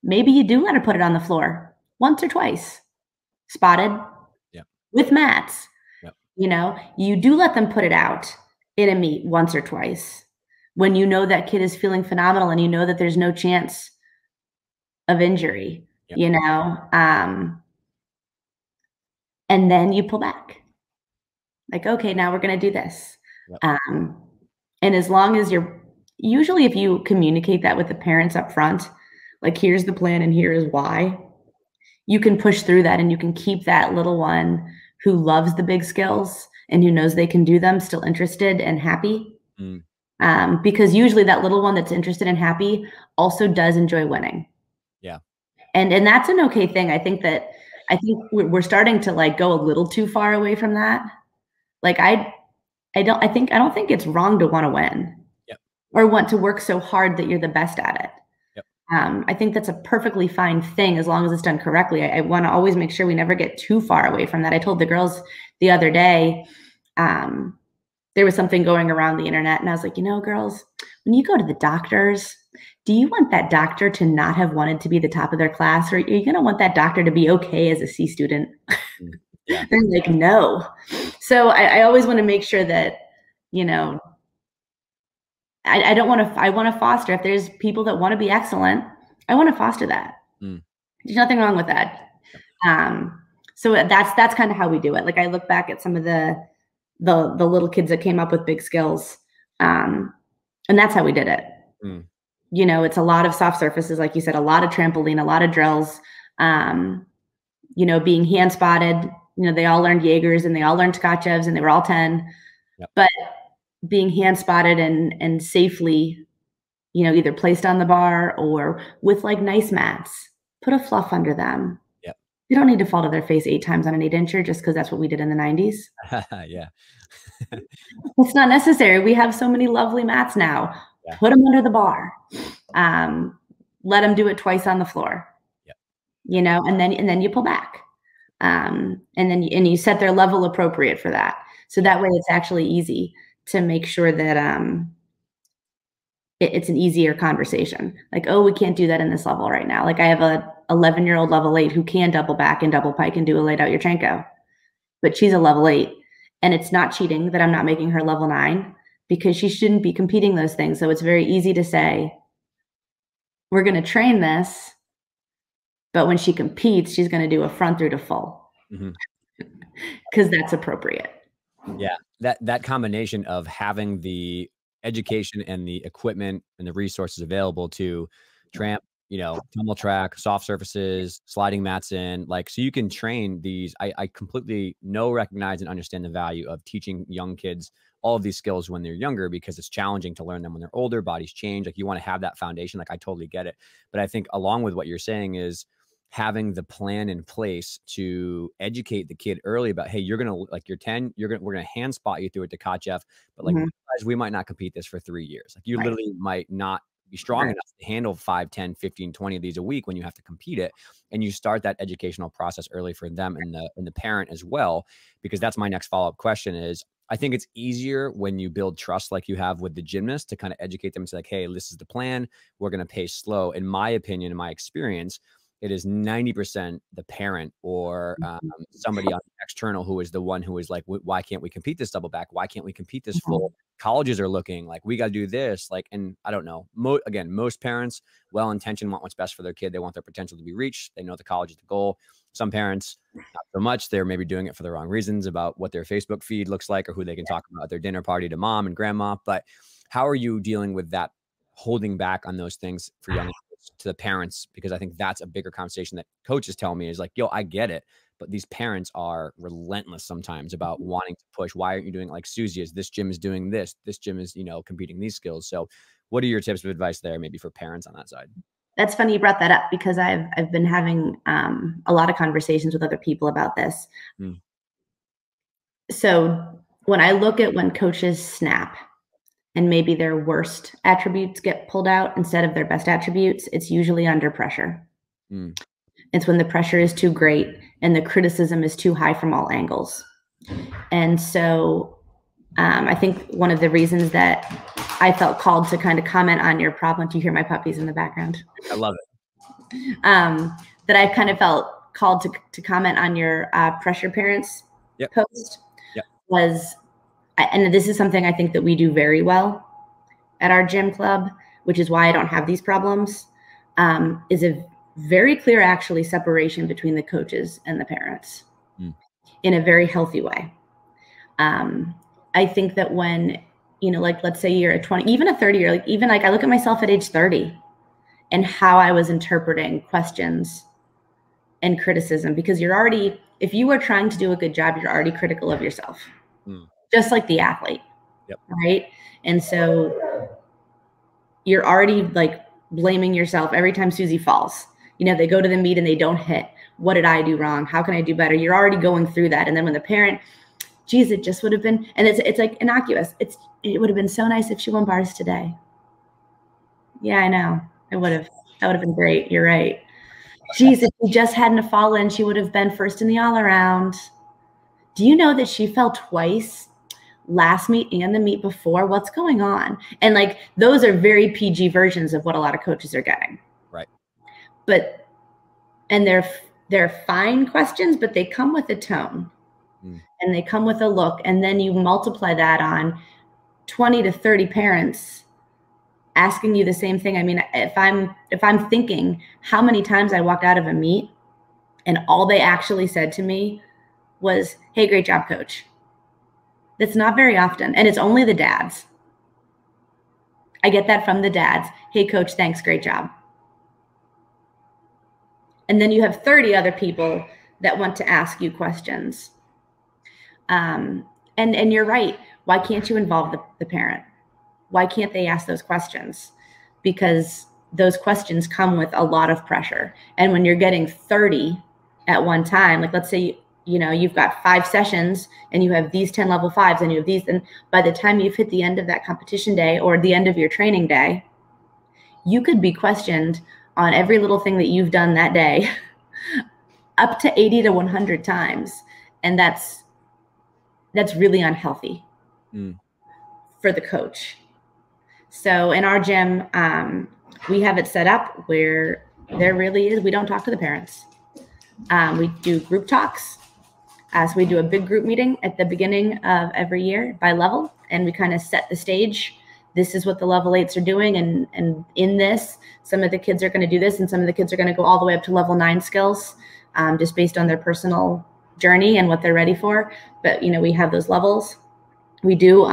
maybe you do let her put it on the floor once or twice, spotted with mats. You know, you do let them put it out in a meet once or twice when you know that kid is feeling phenomenal and you know that there's no chance of injury, you know, and then you pull back. Like, okay, now we're going to do this. And as long as usually if you communicate that with the parents up front, like, here's the plan and here is why, you can push through that, and you can keep that little one who loves the big skills and who knows they can do them still interested and happy. Because usually that little one that's interested and happy also does enjoy winning. Yeah. And that's an okay thing. I think we're starting to like go a little too far away from that. Like, I don't think it's wrong to want to win or want to work so hard that you're the best at it. I think that's a perfectly fine thing as long as it's done correctly. I want to always make sure we never get too far away from that. I told the girls the other day, there was something going around the internet, and I was like, you know, girls, when you go to the doctors, do you want that doctor to not have wanted to be the top of their class, or are you going to want that doctor to be okay as a C student? They're like, no. So I always want to make sure that, you know, I want to foster, if there's people that want to be excellent, I want to foster that. There's nothing wrong with that. So that's kind of how we do it. Like, I look back at some of the little kids that came up with big skills, and that's how we did it. Mm. It's a lot of soft surfaces, like you said, a lot of trampoline, a lot of drills, being hand spotted. They all learned Jaegers and they all learned Tkachevs and they were all 10. Yep. But being hand spotted and safely, either placed on the bar or with like nice mats, put a fluff under them. Yep. You don't need to fall to their face 8 times on an 8-incher just because that's what we did in the 90s. Yeah. It's not necessary. We have so many lovely mats now. Yeah. Put them under the bar. Let them do it twice on the floor. Yep. And then you pull back. And you set their level appropriate for that. So that way it's actually easy to make sure that it's an easier conversation. Like, oh, we can't do that in this level right now. Like I have a 11-year-old level 8 who can double back and double pike and do a laid out Yurchenko, but she's a level 8. And it's not cheating that I'm not making her level 9 because she shouldn't be competing those things. So it's very easy to say, we're going to train this, but when she competes, she's going to do a front through to full because that's appropriate. Yeah. That combination of having the education and the equipment and the resources available to tramp, tumble track, soft surfaces, sliding mats in, like, so you can train these. I completely recognize and understand the value of teaching young kids all of these skills when they're younger, because it's challenging to learn them when they're older. Bodies change. Like, you want to have that foundation. Like, I totally get it. But I think along with what you're saying is having the plan in place to educate the kid early about, hey, you're going to, like, you're 10, we're going to hand spot you through it to Tkachev, but like, we might not compete this for 3 years. Like, you literally might not be strong enough to handle 5, 10, 15, 20 of these a week when you have to compete it. And you start that educational process early for them and the parent as well, because that's my next follow-up question is, I think it's easier when you build trust like you have with the gymnast to kind of educate them and say, like, hey, this is the plan. We're going to pace slow. In my opinion, in my experience, it is 90% the parent or somebody on the external who is the one who is like, why can't we compete this double back? Why can't we compete this full? Colleges are looking like, we got to do this. Like, and I don't know. Again, most parents, well-intentioned, want what's best for their kid. They want their potential to be reached. They know the college is the goal. Some parents, not so much. They're maybe doing it for the wrong reasons about what their Facebook feed looks like or who they can talk about at their dinner party to mom and grandma. But how are you dealing with that, holding back on those things for young to the parents? Because I think that's a bigger conversation that coaches tell me is like, yo, I get it, but these parents are relentless sometimes about wanting to push. Why aren't you doing it like Susie is? This gym is doing this. This gym is, competing these skills. So what are your tips of advice there, maybe for parents on that side? That's funny you brought that up because I've been having a lot of conversations with other people about this. So when I look at when coaches snap and maybe their worst attributes get pulled out instead of their best attributes, it's usually under pressure. It's when the pressure is too great and the criticism is too high from all angles. And so I think one of the reasons that I felt called to kind of comment on your problem, do you hear my puppies in the background? I love it. That I kind of felt called to comment on your pressure parents post was, and this is something I think that we do very well at our gym club, which is why I don't have these problems, is a very clear actually separation between the coaches and the parents in a very healthy way. I think that when, like, let's say you're a 20, even a 30-year, like even like I look at myself at age 30 and how I was interpreting questions and criticism, because you're already, if you are trying to do a good job, you're already critical of yourself, just like the athlete, right? And so you're already like blaming yourself every time Susie falls. They go to the meet and they don't hit. What did I do wrong? How can I do better? You're already going through that. And then when the parent, geez, it just would have been, and it's like innocuous. It would have been so nice if she won bars today. Yeah, I know. That would have been great. You're right. Geez, if she just hadn't fallen, she would have been first in the all around. Do you know that she fell twice last meet and the meet before? What's going on? And like, those are very PG versions of what a lot of coaches are getting. Right. But, and they're fine questions, but they come with a tone and they come with a look. And then you multiply that on 20 to 30 parents asking you the same thing. I mean, if I'm thinking how many times I walked out of a meet and all they actually said to me was, hey, great job, coach. That's not very often. And it's only the dads. I get that from the dads. Hey, coach, thanks. Great job. And then you have 30 other people that want to ask you questions. And you're right. Why can't you involve the parent? Why can't they ask those questions? Because those questions come with a lot of pressure. And when you're getting 30 at one time, like let's say, you know, you've got 5 sessions and you have these 10 level 5s and you have these, and by the time you've hit the end of that competition day or the end of your training day, you could be questioned on every little thing that you've done that day up to 80 to 100 times. And that's really unhealthy for the coach. So in our gym, we have it set up where there really is, we don't talk to the parents. We do group talks. So we do a big group meeting at the beginning of every year by level, and we kind of set the stage. This is what the level 8s are doing. And in this, some of the kids are going to do this, and some of the kids are going to go all the way up to level 9 skills, just based on their personal journey and what they're ready for. But, you know, we have those levels. We do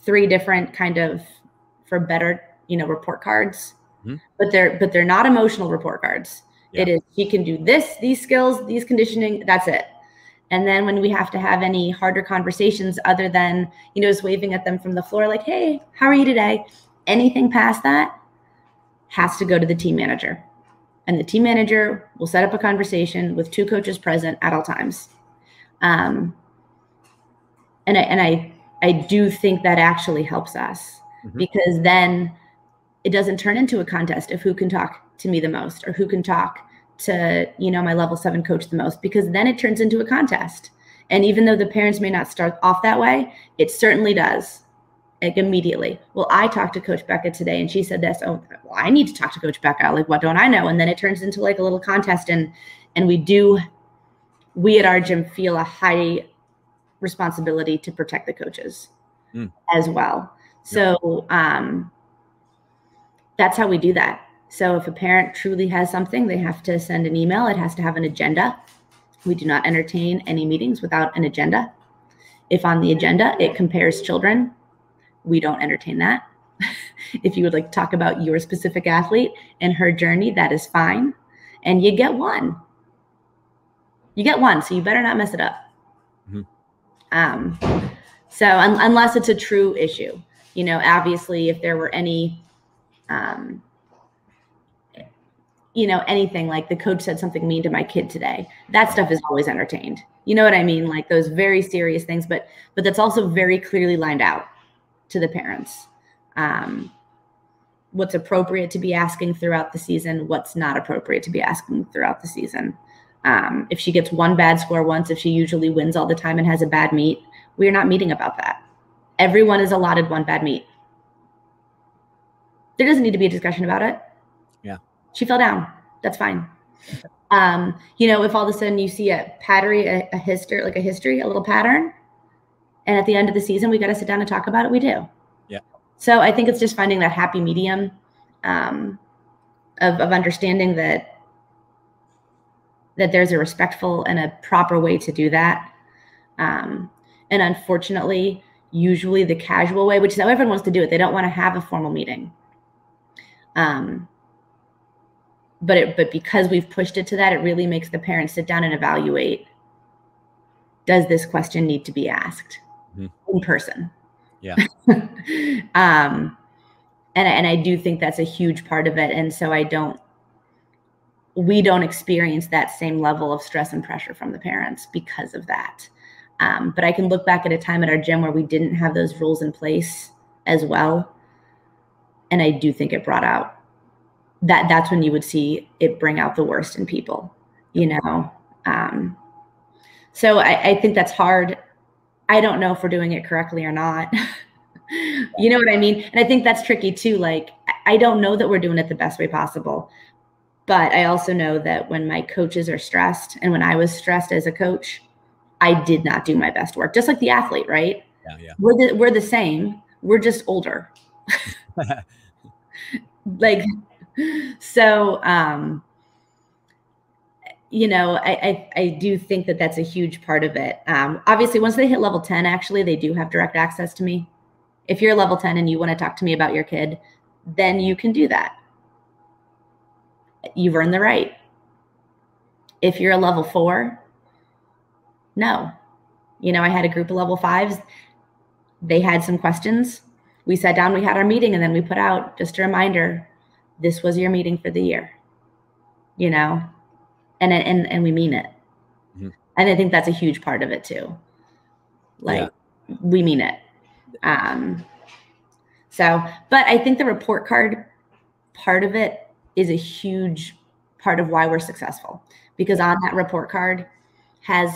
3 different kind of, for better, you know, report cards, but they're not emotional report cards. Yeah. It is, she can do this, these skills, these conditioning, that's it. And then when we have to have any harder conversations other than, you know, just waving at them from the floor, like, hey, how are you today? Anything past that has to go to the team manager. And the team manager will set up a conversation with 2 coaches present at all times. And I do think that actually helps us, because then it doesn't turn into a contest of who can talk to me the most or who can talk to, you know, my level 7 coach the most, because then it turns into a contest. And even though the parents may not start off that way, it certainly does, like, immediately. Well, I talked to Coach Becca today and she said this. Oh, well, I need to talk to Coach Becca. Like, what don't I know? And then it turns into like a little contest. And we at our gym feel a high responsibility to protect the coaches as well. So that's how we do that. So if a parent truly has something, they have to send an email. It has to have an agenda. We do not entertain any meetings without an agenda. If on the agenda it compares children, we don't entertain that. If you would like to talk about your specific athlete and her journey, that is fine. And you get one. You get one, so you better not mess it up. So unless it's a true issue, you know, obviously if there were any, you know, anything like the coach said something mean to my kid today, that stuff is always entertained. You know what I mean? Like those very serious things, but that's also very clearly lined out to the parents. What's appropriate to be asking throughout the season, what's not appropriate to be asking throughout the season. If she gets one bad score once, if she usually wins all the time and has a bad meet, we're not meeting about that. Everyone is allotted one bad meet. There doesn't need to be a discussion about it. Yeah. She fell down. That's fine. You know, if all of a sudden you see a pattern, a history, a little pattern, and at the end of the season, we got to sit down and talk about it, we do. Yeah. So I think it's just finding that happy medium of understanding that there's a respectful and a proper way to do that. And unfortunately, usually the casual way, which is how everyone wants to do it. They don't want to have a formal meeting. But because we've pushed it to that, it really makes the parents sit down and evaluate, does this question need to be asked in person? Yeah. And I do think that's a huge part of it. And so we don't experience that same level of stress and pressure from the parents because of that. But I can look back at a time at our gym where we didn't have those rules in place as well. And I do think it brought out that's when you would see it bring out the worst in people, you know? So I think that's hard. I don't know if we're doing it correctly or not. You know what I mean? And I think that's tricky too. Like, I don't know that we're doing it the best way possible, but I also know that when my coaches are stressed and when I was stressed as a coach, I did not do my best work, just like the athlete, right? Yeah. We're the same. We're just older. Like, so, you know, I do think that that's a huge part of it. Obviously, once they hit level 10, actually, they do have direct access to me If you're level 10 and you want to talk to me about your kid, then you can do that. You've earned the right. If you're a level 4, no. You know, I had a group of level 5s. They had some questions. We sat down, we had our meeting, and then we put out just a reminder, this was your meeting for the year, you know, and we mean it. Mm-hmm. And I think that's a huge part of it too. Like, we mean it. So, but I think the report card part of it is a huge part of why we're successful, because on that report card has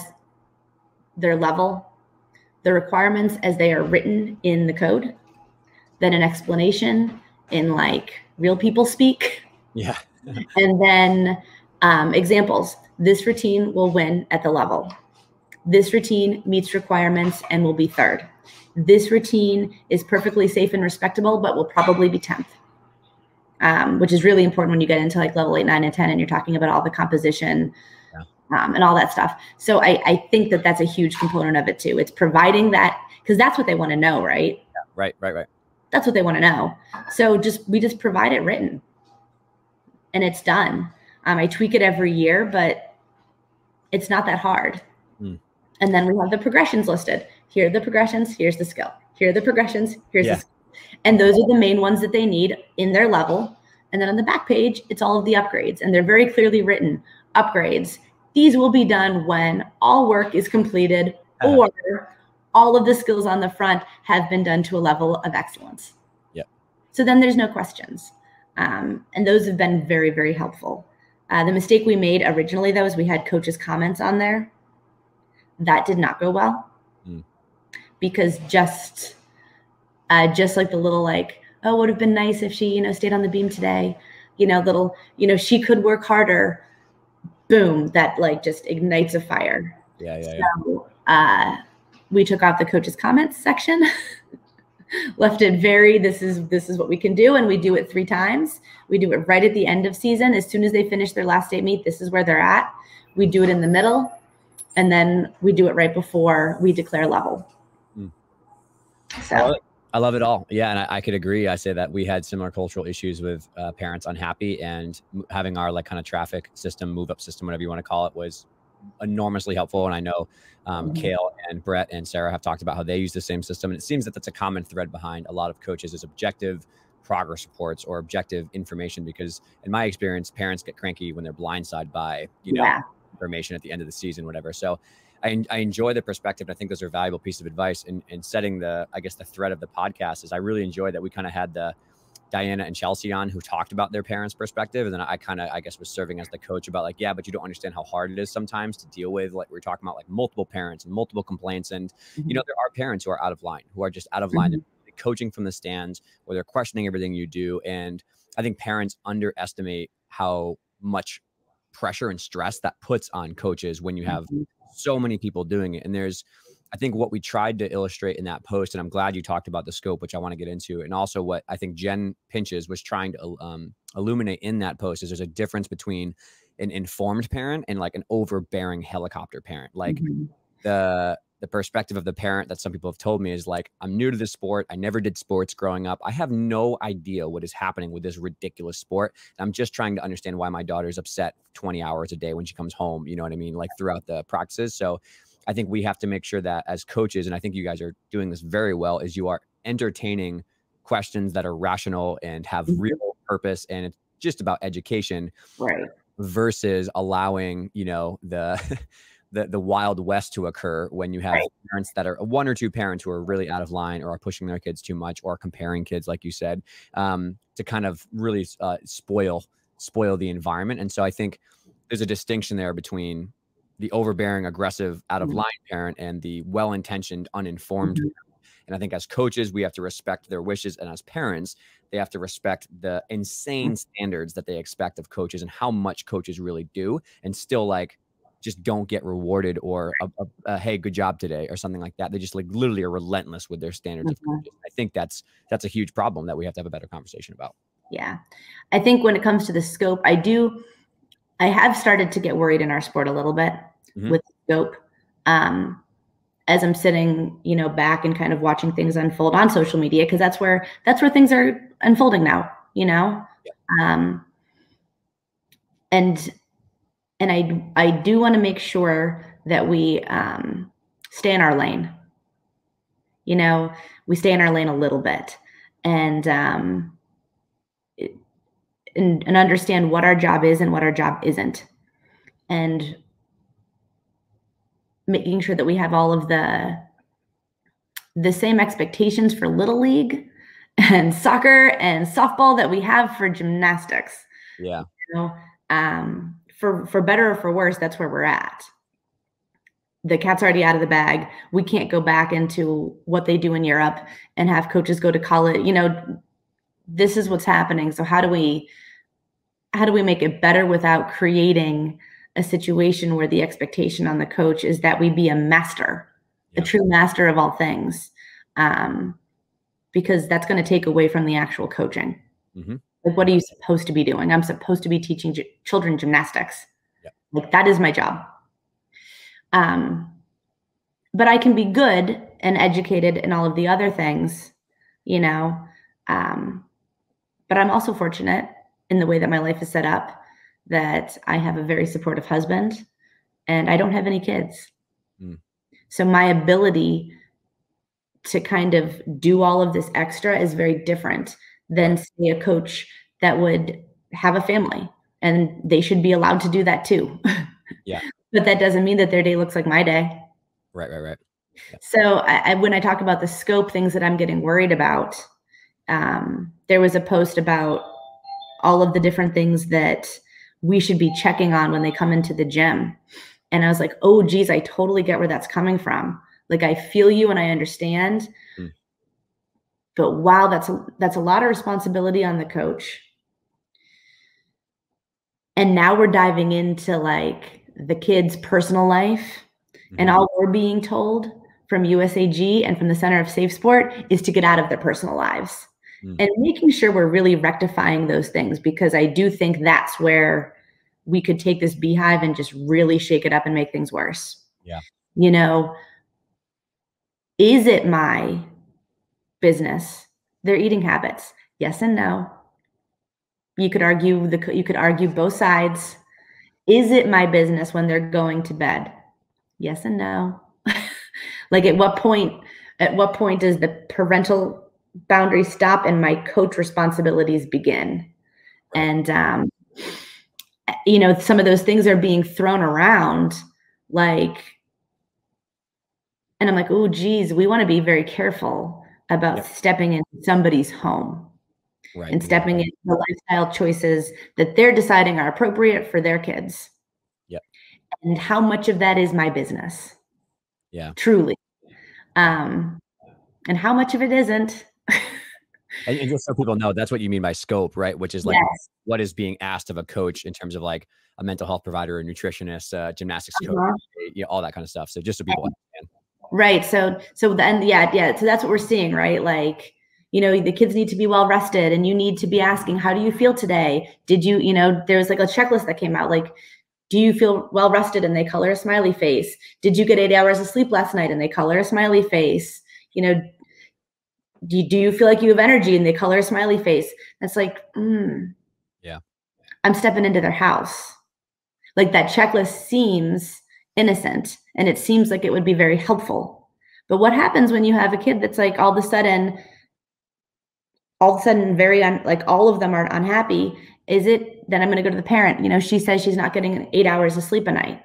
their level, the requirements as they are written in the code, then an explanation in like real people speak. Yeah. And then examples. This routine will win at the level. This routine meets requirements and will be 3rd. This routine is perfectly safe and respectable, but will probably be 10th. Which is really important when you get into like level 8, 9, and 10, and you're talking about all the composition and all that stuff. So I think that that's a huge component of it too. It's providing that, because that's what they want to know, right? Yeah, right. That's what they want to know. So we just provide it written, and it's done. I tweak it every year, but it's not that hard. And then we have the progressions listed. Here are the progressions. Here's the skill. Here are the progressions. Here's the skill. And those are the main ones that they need in their level. And then on the back page, it's all of the upgrades. And they're very clearly written. Upgrades. These will be done when all work is completed or all of the skills on the front have been done to a level of excellence. Yep. So then there's no questions. And those have been very, very helpful. The mistake we made originally, though, is we had coaches' comments on there. That did not go well. Because just like the little like, oh, would have been nice if she, you know, stayed on the beam today, you know, little, you know, she could work harder. Boom, that like just ignites a fire. So we took out the coaches' comments section, left it very, this is what we can do. And we do it 3 times. We do it right at the end of season. As soon as they finish their last day meet, this is where they're at. We do it in the middle, and then we do it right before we declare level. So I love it all. Yeah. And I could agree. I say that we had similar cultural issues with parents unhappy, and having our like kind of traffic system, move up system, whatever you want to call it, was enormously helpful. And I know Kale and Brett and Sarah have talked about how they use the same system. And it seems that that's a common thread behind a lot of coaches, is objective progress reports or objective information, because in my experience, parents get cranky when they're blindsided by, you know, information at the end of the season, whatever. So I enjoy the perspective. And I think those are a valuable piece of advice in setting the, I guess, the thread of the podcast. Is I really enjoy that we kind of had the Diana and Chelsea on, who talked about their parents' perspective. And then I kind of, I guess, was serving as the coach about like, yeah, but you don't understand how hard it is sometimes to deal with, like we're talking about, like multiple parents and multiple complaints. And, you know, there are parents who are out of line, who are just out of line. They're coaching from the stands, where they're questioning everything you do. And I think parents underestimate how much pressure and stress that puts on coaches when you have so many people doing it. And I think what we tried to illustrate in that post, and I'm glad you talked about the scope, which I want to get into, and also what I think Jen Pinches was trying to illuminate in that post, is there's a difference between an informed parent and like an overbearing helicopter parent. Like the perspective of the parent that some people have told me is like, I'm new to this sport. I never did sports growing up. I have no idea what is happening with this ridiculous sport. I'm just trying to understand why my daughter's upset 20 hours a day when she comes home. You know what I mean? Like throughout the practices. So I think we have to make sure that as coaches, and I think you guys are doing this very well, is you are entertaining questions that are rational and have real purpose. And it's just about education, right? Versus allowing, you know, the Wild West to occur when you have parents that are 1 or 2 parents who are really out of line, or are pushing their kids too much, or comparing kids, like you said, to kind of really spoil the environment. And so I think there's a distinction there between the overbearing, aggressive, out of line parent and the well-intentioned, uninformed parent. And I think as coaches, we have to respect their wishes. And as parents, they have to respect the insane standards that they expect of coaches and how much coaches really do, and still like just don't get rewarded, or a hey, good job today, or something like that. They just like literally are relentless with their standards of coaches. I think that's a huge problem that we have to have a better conversation about. Yeah. I think when it comes to the scope, I have started to get worried in our sport a little bit with scope. as I'm sitting, you know, back and kind of watching things unfold on social media, because that's where things are unfolding now, you know. Um, and I do want to make sure that we stay in our lane. You know, we stay in our lane a little bit, and and understand what our job is and what our job isn't, and making sure that we have all of the same expectations for Little League and soccer and softball that we have for gymnastics. Yeah. You know, for better or for worse, that's where we're at. The cat's already out of the bag. We can't go back into what they do in Europe and have coaches go to college. You know, this is what's happening. So how do we make it better without creating a situation where the expectation on the coach is that we be a master, a true master of all things, because that's going to take away from the actual coaching. Like, what are you supposed to be doing? I'm supposed to be teaching children gymnastics. Like, that is my job. But I can be good and educated in all of the other things, you know. But I'm also fortunate in the way that my life is set up, that I have a very supportive husband and I don't have any kids. So my ability to kind of do all of this extra is very different than, say, a coach that would have a family, and they should be allowed to do that too. But that doesn't mean that their day looks like my day. Right. So when I talk about the scope, things that I'm getting worried about, there was a post about all of the different things that we should be checking on when they come into the gym. And I was like, oh, geez, I totally get where that's coming from. Like, I feel you and I understand. But wow, that's a lot of responsibility on the coach. And now we're diving into like the kid's personal life. And all we're being told from USAG and from the Center of Safe Sport is to get out of their personal lives. And making sure we're really rectifying those things, because I do think that's where we could take this beehive and just really shake it up and make things worse. You know, is it my business their eating habits? Yes and no. You could argue both sides. Is it my business when they're going to bed? Yes and no. Like, at what point does the parental boundary stop and my coach responsibilities begin? And you know, some of those things are being thrown around, like, and I'm like, oh, geez, we want to be very careful about stepping into somebody's home, and stepping into the lifestyle choices that they're deciding are appropriate for their kids. And how much of that is my business? Truly. And how much of it isn't? And just so people know, that's what you mean by scope, right? Which is like what is being asked of a coach in terms of like a mental health provider, a nutritionist, gymnastics coach, you know, all that kind of stuff. So just so people understand. Right. So then, so that's what we're seeing, right? Like, you know, the kids need to be well rested, and you need to be asking, how do you feel today? Did you, you know, there's like a checklist that came out, like, do you feel well rested? And they color a smiley face. Did you get 8 hours of sleep last night? And they color a smiley face. You know, do you feel like you have energy? And they color a smiley face. That's like, I'm stepping into their house. Like, that checklist seems innocent, and it seems like it would be very helpful. But what happens when you have a kid that's like, all of a sudden like, all of them are unhappy? Is it then I'm going to go to the parent? You know, she says she's not getting 8 hours of sleep a night.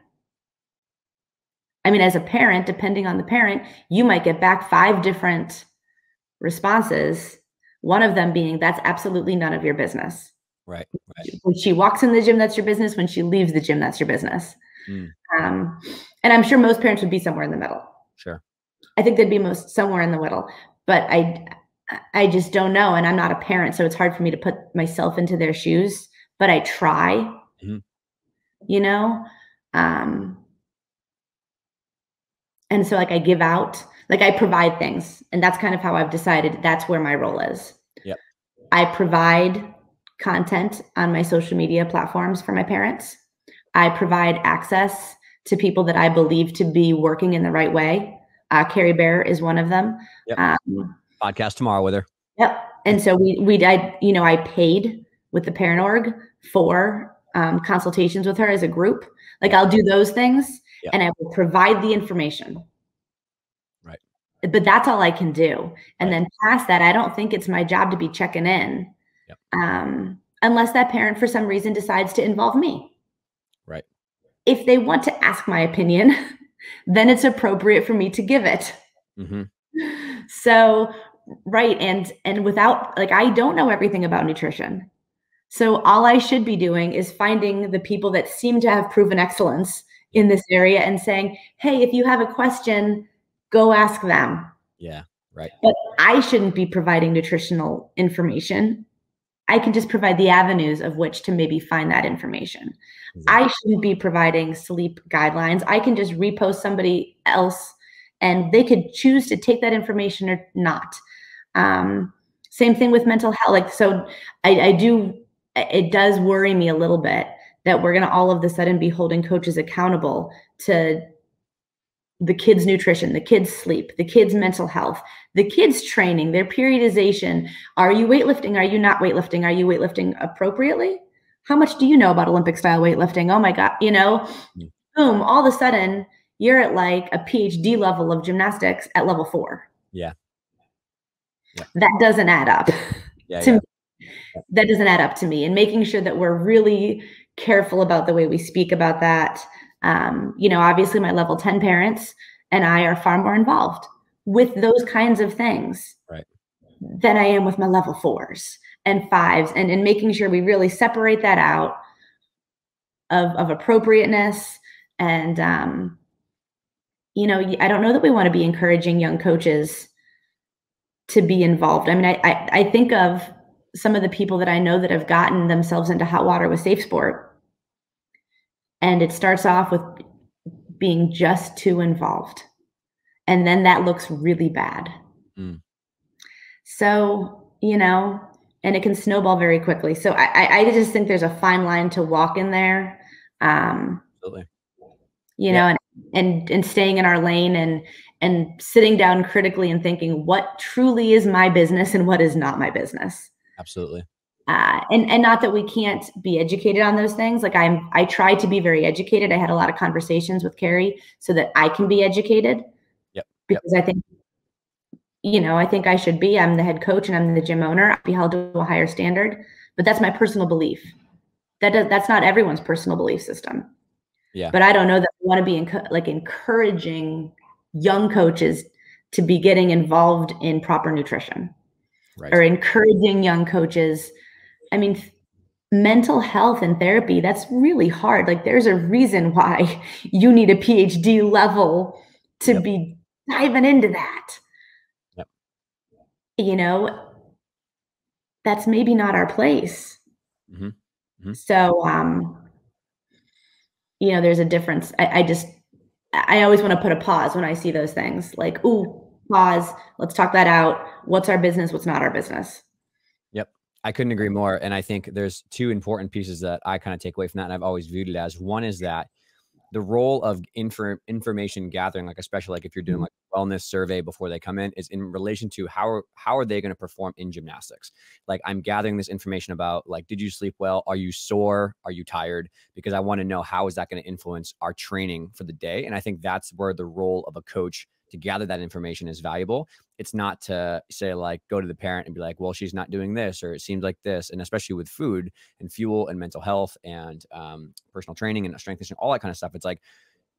I mean, as a parent, depending on the parent, you might get back 5 different responses. One of them being, that's absolutely none of your business. Right. When she walks in the gym, that's your business. When she leaves the gym, that's your business. And I'm sure most parents would be somewhere in the middle. Sure. I think they'd be somewhere in the middle, but I just don't know. And I'm not a parent, so it's hard for me to put myself into their shoes, but I try, you know? And so, like, I give out, like, I provide things, and that's kind of how I've decided that's where my role is. I provide content on my social media platforms for my parents. I provide access to people that I believe to be working in the right way, Carrie Bear is one of them. Yep. Podcast tomorrow with her. Yep. And so I paid with the parent org for consultations with her as a group. Like I'll do those things and I will provide the information. Right. But that's all I can do. And then past that, I don't think it's my job to be checking in. Unless that parent for some reason decides to involve me. Right. If they want to ask my opinion, then it's appropriate for me to give it. So, right. And without, like, I don't know everything about nutrition. So all I should be doing is finding the people that seem to have proven excellence in this area and saying, hey, if you have a question, go ask them. Yeah. Right. But I shouldn't be providing nutritional information. I can just provide the avenues of which to maybe find that information. I shouldn't be providing sleep guidelines. I can just repost somebody else and they could choose to take that information or not. Same thing with mental health. Like, so it does worry me a little bit that we're going to all of a sudden be holding coaches accountable to the kids' nutrition, the kids' sleep, the kids' mental health, the kids' training, their periodization. Are you weightlifting? Are you not weightlifting? Are you weightlifting appropriately? How much do you know about Olympic style weightlifting? Oh my God, boom, all of a sudden you're at like a PhD level of gymnastics at level 4. Yeah. That doesn't add up to me. That doesn't add up to me. And making sure that we're really careful about the way we speak about that. Obviously my level 10 parents and I are far more involved with those kinds of things than I am with my level 4s and 5s and making sure we really separate that out of appropriateness. And, I don't know that we want to be encouraging young coaches to be involved. I mean, I think of some of the people that I know that have gotten themselves into hot water with Safe Sport. And it starts off with being just too involved. And then that looks really bad. So, and it can snowball very quickly. So I just think there's a fine line to walk in there. Absolutely. And staying in our lane and sitting down critically and thinking what truly is my business and what is not my business. Absolutely. And not that we can't be educated on those things. Like I try to be very educated. I had a lot of conversations with Carrie so that I can be educated. Because I think, I think I should be. I'm the head coach and I'm the gym owner. I'll be held to a higher standard, but that's my personal belief. That's not everyone's personal belief system. Yeah. But I don't know that we want to be encouraging young coaches to be getting involved in proper nutrition or encouraging young coaches. I mean, mental health and therapy, that's really hard. Like there's a reason why you need a PhD level to be diving into that. That's maybe not our place. So, there's a difference. I always want to put a pause when I see those things like, ooh, pause. Let's talk that out. What's our business? What's not our business? I couldn't agree more. And I think there's two important pieces that I kind of take away from that. And I've always viewed it as one is that the role of information gathering, like especially like if you're doing like a wellness survey before they come in, is in relation to how are they going to perform in gymnastics. Like I'm gathering this information about like, did you sleep well? Are you sore? Are you tired? Because I want to know how is that going to influence our training for the day. And I think that's where the role of a coach to gather that information is valuable. It's not to say like, go to the parent and be like, well, she's not doing this, or it seems like this. And especially with food and fuel and mental health and personal training and strength conditioning, all that kind of stuff. It's like,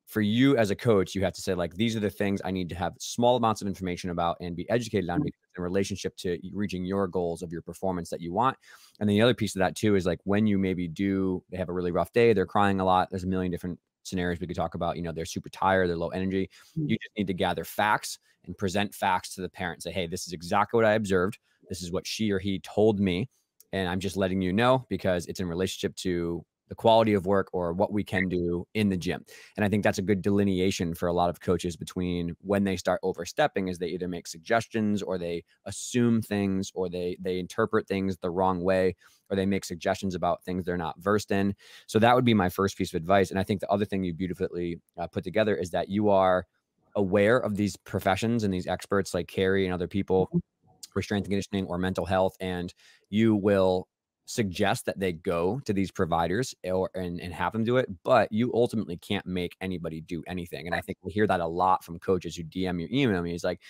for you as a coach, you have to say like, these are the things I need to have small amounts of information about and be educated on because in relationship to reaching your goals of your performance that you want. And then the other piece of that too, is like when you maybe they have a really rough day, they're crying a lot. There's a million different scenarios we could talk about, they're super tired, they're low energy. You just need to gather facts and present facts to the parent. Say, hey, this is exactly what I observed. This is what she or he told me. And I'm just letting you know because it's in relationship to the quality of work or what we can do in the gym. And I think that's a good delineation for a lot of coaches between when they start overstepping is they either make suggestions or they assume things or they interpret things the wrong way or they make suggestions about things they're not versed in. So that would be my first piece of advice. And I think the other thing you beautifully put together is that you are aware of these professions and these experts like Carrie and other people for strength and conditioning or mental health, and you will suggest that they go to these providers and have them do it, but you ultimately can't make anybody do anything. And I think we hear that a lot from coaches who DM you, email me. It's like,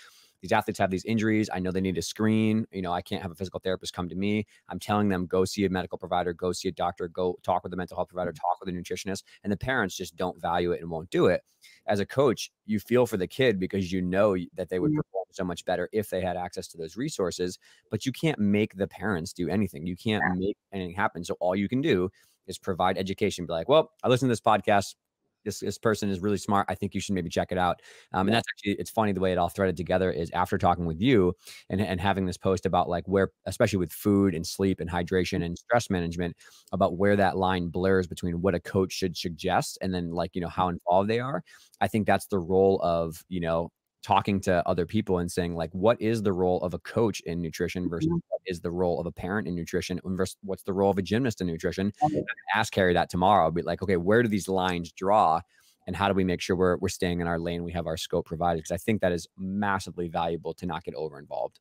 these athletes have these injuries. I know they need a screen. You know, I can't have a physical therapist come to me. I'm telling them, go see a medical provider, go see a doctor, go talk with a mental health provider, talk with a nutritionist. And the parents just don't value it and won't do it. As a coach, you feel for the kid because you know that they would perform so much better if they had access to those resources, but you can't make the parents do anything. You can't make anything happen. So all you can do is provide education. Be like, well, I listened to this podcast. This person is really smart. I think you should maybe check it out. And that's actually, it's funny the way it all threaded together is after talking with you and having this post about like where, especially with food and sleep and hydration and stress management, about where that line blurs between what a coach should suggest and then like, you know, how involved they are. I think that's the role of, you know, talking to other people and saying like, what is the role of a coach in nutrition versus what is the role of a parent in nutrition versus what's the role of a gymnast in nutrition? Ask Carrie that tomorrow. I'll be like, okay, where do these lines draw and how do we make sure we're staying in our lane? We have our scope provided. Cause I think that is massively valuable to not get over involved.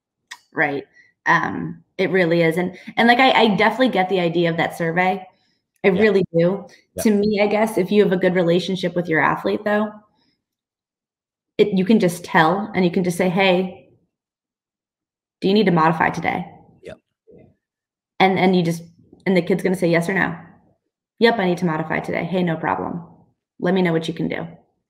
Right. It really is. And like, I definitely get the idea of that survey. I really do. To me, I guess if you have a good relationship with your athlete though, you can just tell and you can just say, hey, do you need to modify today? Yep. And the kid's going to say yes or no. Yep, I need to modify today. Hey, no problem. Let me know what you can do.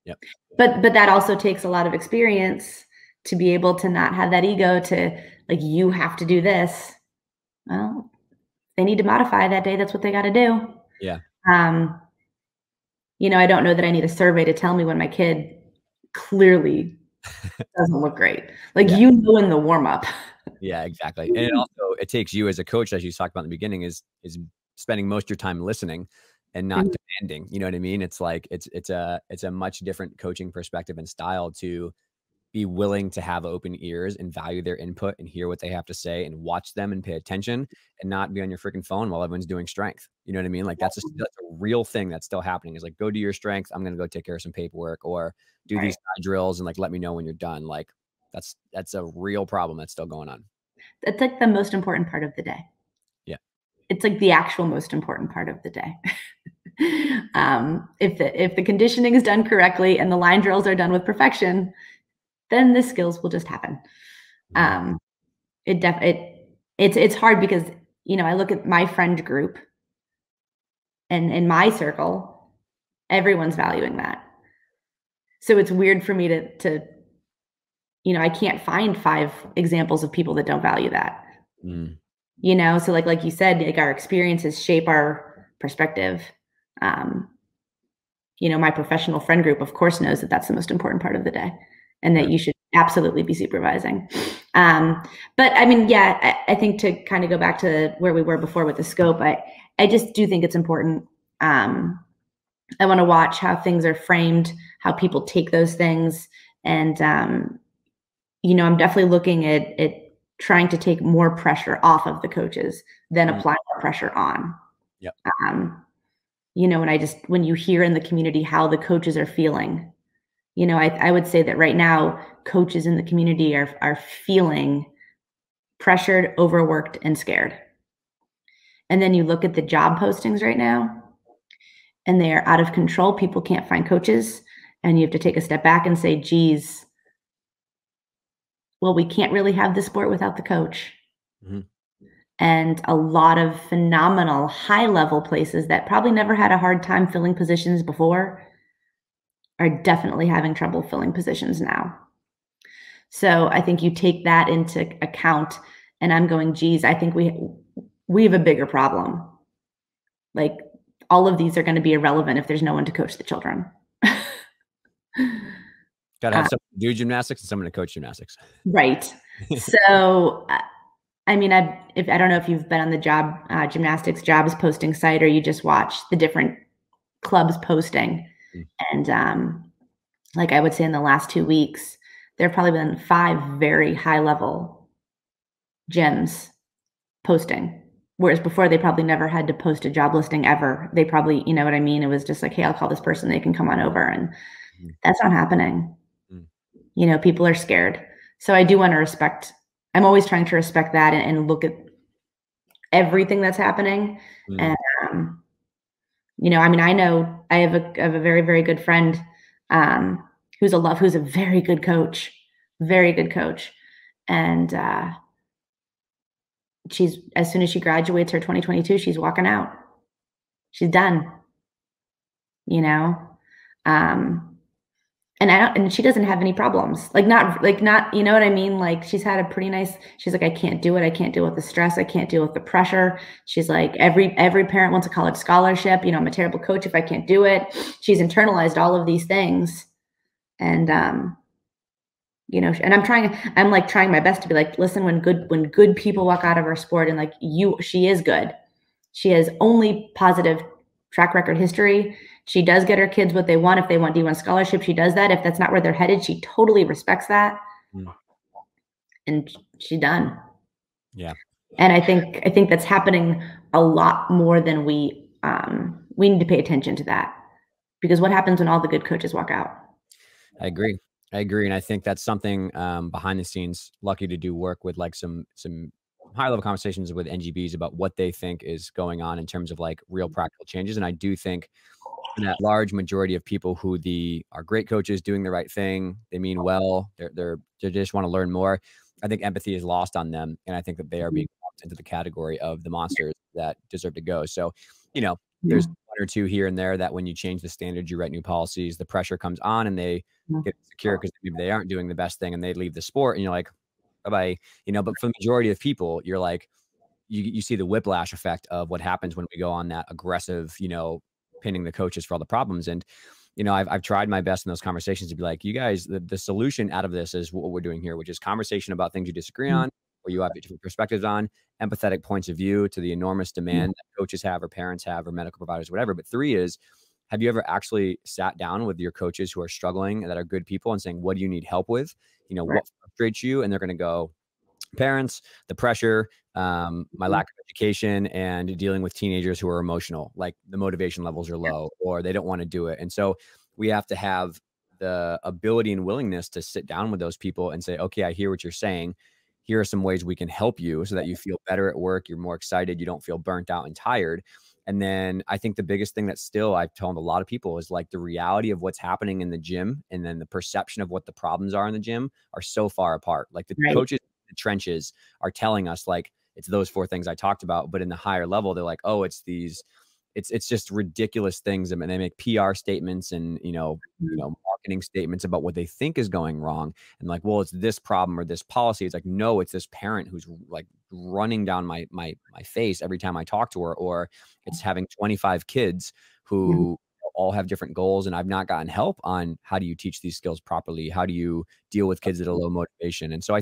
Yep. But that also takes a lot of experience to be able to not have that ego to like, you have to do this. Well, they need to modify that day. That's what they got to do. Yeah. You know, I don't know that I need a survey to tell me when my kid clearly doesn't look great. Like, you know, in the warm up. Yeah, exactly. And it takes you as a coach, as you talked about in the beginning, is spending most of your time listening and not demanding. You know what I mean? It's like, it's a much different coaching perspective and style to be willing to have open ears and value their input and hear what they have to say and watch them and pay attention and not be on your freaking phone while everyone's doing strength. You know what I mean? Like that's a real thing that's still happening, is like, go do your strength. I'm going to go take care of some paperwork or do these drills and like, let me know when you're done. Like that's a real problem that's still going on. That's like the most important part of the day. Yeah. It's like the actual most important part of the day. If the conditioning is done correctly and the line drills are done with perfection, then the skills will just happen. It's hard because, you know, I look at my friend group and in my circle, everyone's valuing that. So it's weird for me to, you know, I can't find 5 examples of people that don't value that. You know, so like you said, like our experiences shape our perspective. You know, my professional friend group, of course, knows that that's the most important part of the day and that you should absolutely be supervising. But I mean, yeah, I think to kind of go back to where we were before with the scope, I just do think it's important. I want to watch how things are framed, how people take those things. And, you know, I'm definitely looking at trying to take more pressure off of the coaches than apply more pressure on. Yep. You know, when you hear in the community how the coaches are feeling, you know, I would say that right now, coaches in the community are feeling pressured, overworked, and scared. And then you look at the job postings right now, and they are out of control. People can't find coaches, and you have to take a step back and say, geez, well, we can't really have the sport without the coach. And a lot of phenomenal high-level places that probably never had a hard time filling positions before are definitely having trouble filling positions now. So I think you take that into account, and I'm going, geez, I think we have a bigger problem. Like all of these are going to be irrelevant if there's no one to coach the children. Got to have someone to do gymnastics and someone to coach gymnastics. Right. So, I mean, I don't know if you've been on the gymnastics jobs posting site, or you just watch the different clubs posting. And like I would say in the last 2 weeks, there have probably been 5 very high level gyms posting. Whereas before they probably never had to post a job listing ever. They probably, you know what I mean? It was just like, hey, I'll call this person, they can come on over. And that's not happening. you know, people are scared. So I do want to respect, I'm always trying to respect that and look at everything that's happening. Mm. And, you know, I mean, I know I have a very, very good friend, who's a very good coach, very good coach. And, she's, as soon as she graduates her 2022, she's walking out. She's done, you know? Um, and she doesn't have any problems. Not, you know what I mean? Like she's had a pretty nice, she's like, I can't do it. I can't deal with the stress. I can't deal with the pressure. She's like, every parent wants a college scholarship. You know, I'm a terrible coach if I can't do it. She's internalized all of these things. And, you know, and I'm like trying my best to be like, listen, when good people walk out of our sport and like she is good. She has only positive track record history. She does get her kids what they want. If they want D1 scholarship, she does that. If that's not where they're headed, she totally respects that. Mm. And she's done. Yeah. And I think that's happening a lot more than we need to pay attention to that. Because what happens when all the good coaches walk out? I agree. And I think that's something behind the scenes, lucky to do work with like some high level conversations with NGBs about what they think is going on in terms of like real practical changes. And I do think that large majority of people who are great coaches doing the right thing, they mean well, they just want to learn more. I think empathy is lost on them. And I think that they are being lumped into the category of the monsters that deserve to go. So, you know, there's one or two here and there that when you change the standards, you write new policies, the pressure comes on and they get insecure because maybe they aren't doing the best thing and they leave the sport and you're like, bye-bye, you know, but for the majority of people, you're like, you see the whiplash effect of what happens when we go on that aggressive, you know, pinning the coaches for all the problems. And, you know, I've tried my best in those conversations to be like, you guys, the solution out of this is what we're doing here, which is conversation about things you disagree on, or you have different perspectives on, empathetic points of view to the enormous demand that coaches have or parents have or medical providers, whatever. But 3 is, have you ever actually sat down with your coaches who are struggling and that are good people and saying, what do you need help with? You know, what frustrates you? And they're going to go, parents, the pressure, my lack of education, and dealing with teenagers who are emotional, like the motivation levels are low or they don't want to do it. And so we have to have the ability and willingness to sit down with those people and say, okay, I hear what you're saying. Here are some ways we can help you so that you feel better at work. You're more excited. You don't feel burnt out and tired. And then I think the biggest thing that still I've told a lot of people is like the reality of what's happening in the gym and then the perception of what the problems are in the gym are so far apart. Like the coaches in the trenches are telling us like it's those 4 things I talked about, but in the higher level, they're like, oh, it's these, it's just ridiculous things. I mean, they make PR statements and, you know, marketing statements about what they think is going wrong. And like, well, it's this problem or this policy. It's like, no, it's this parent who's like running down my face every time I talk to her, or it's having 25 kids who all have different goals. And I've not gotten help on how do you teach these skills properly? How do you deal with kids that are low motivation? And so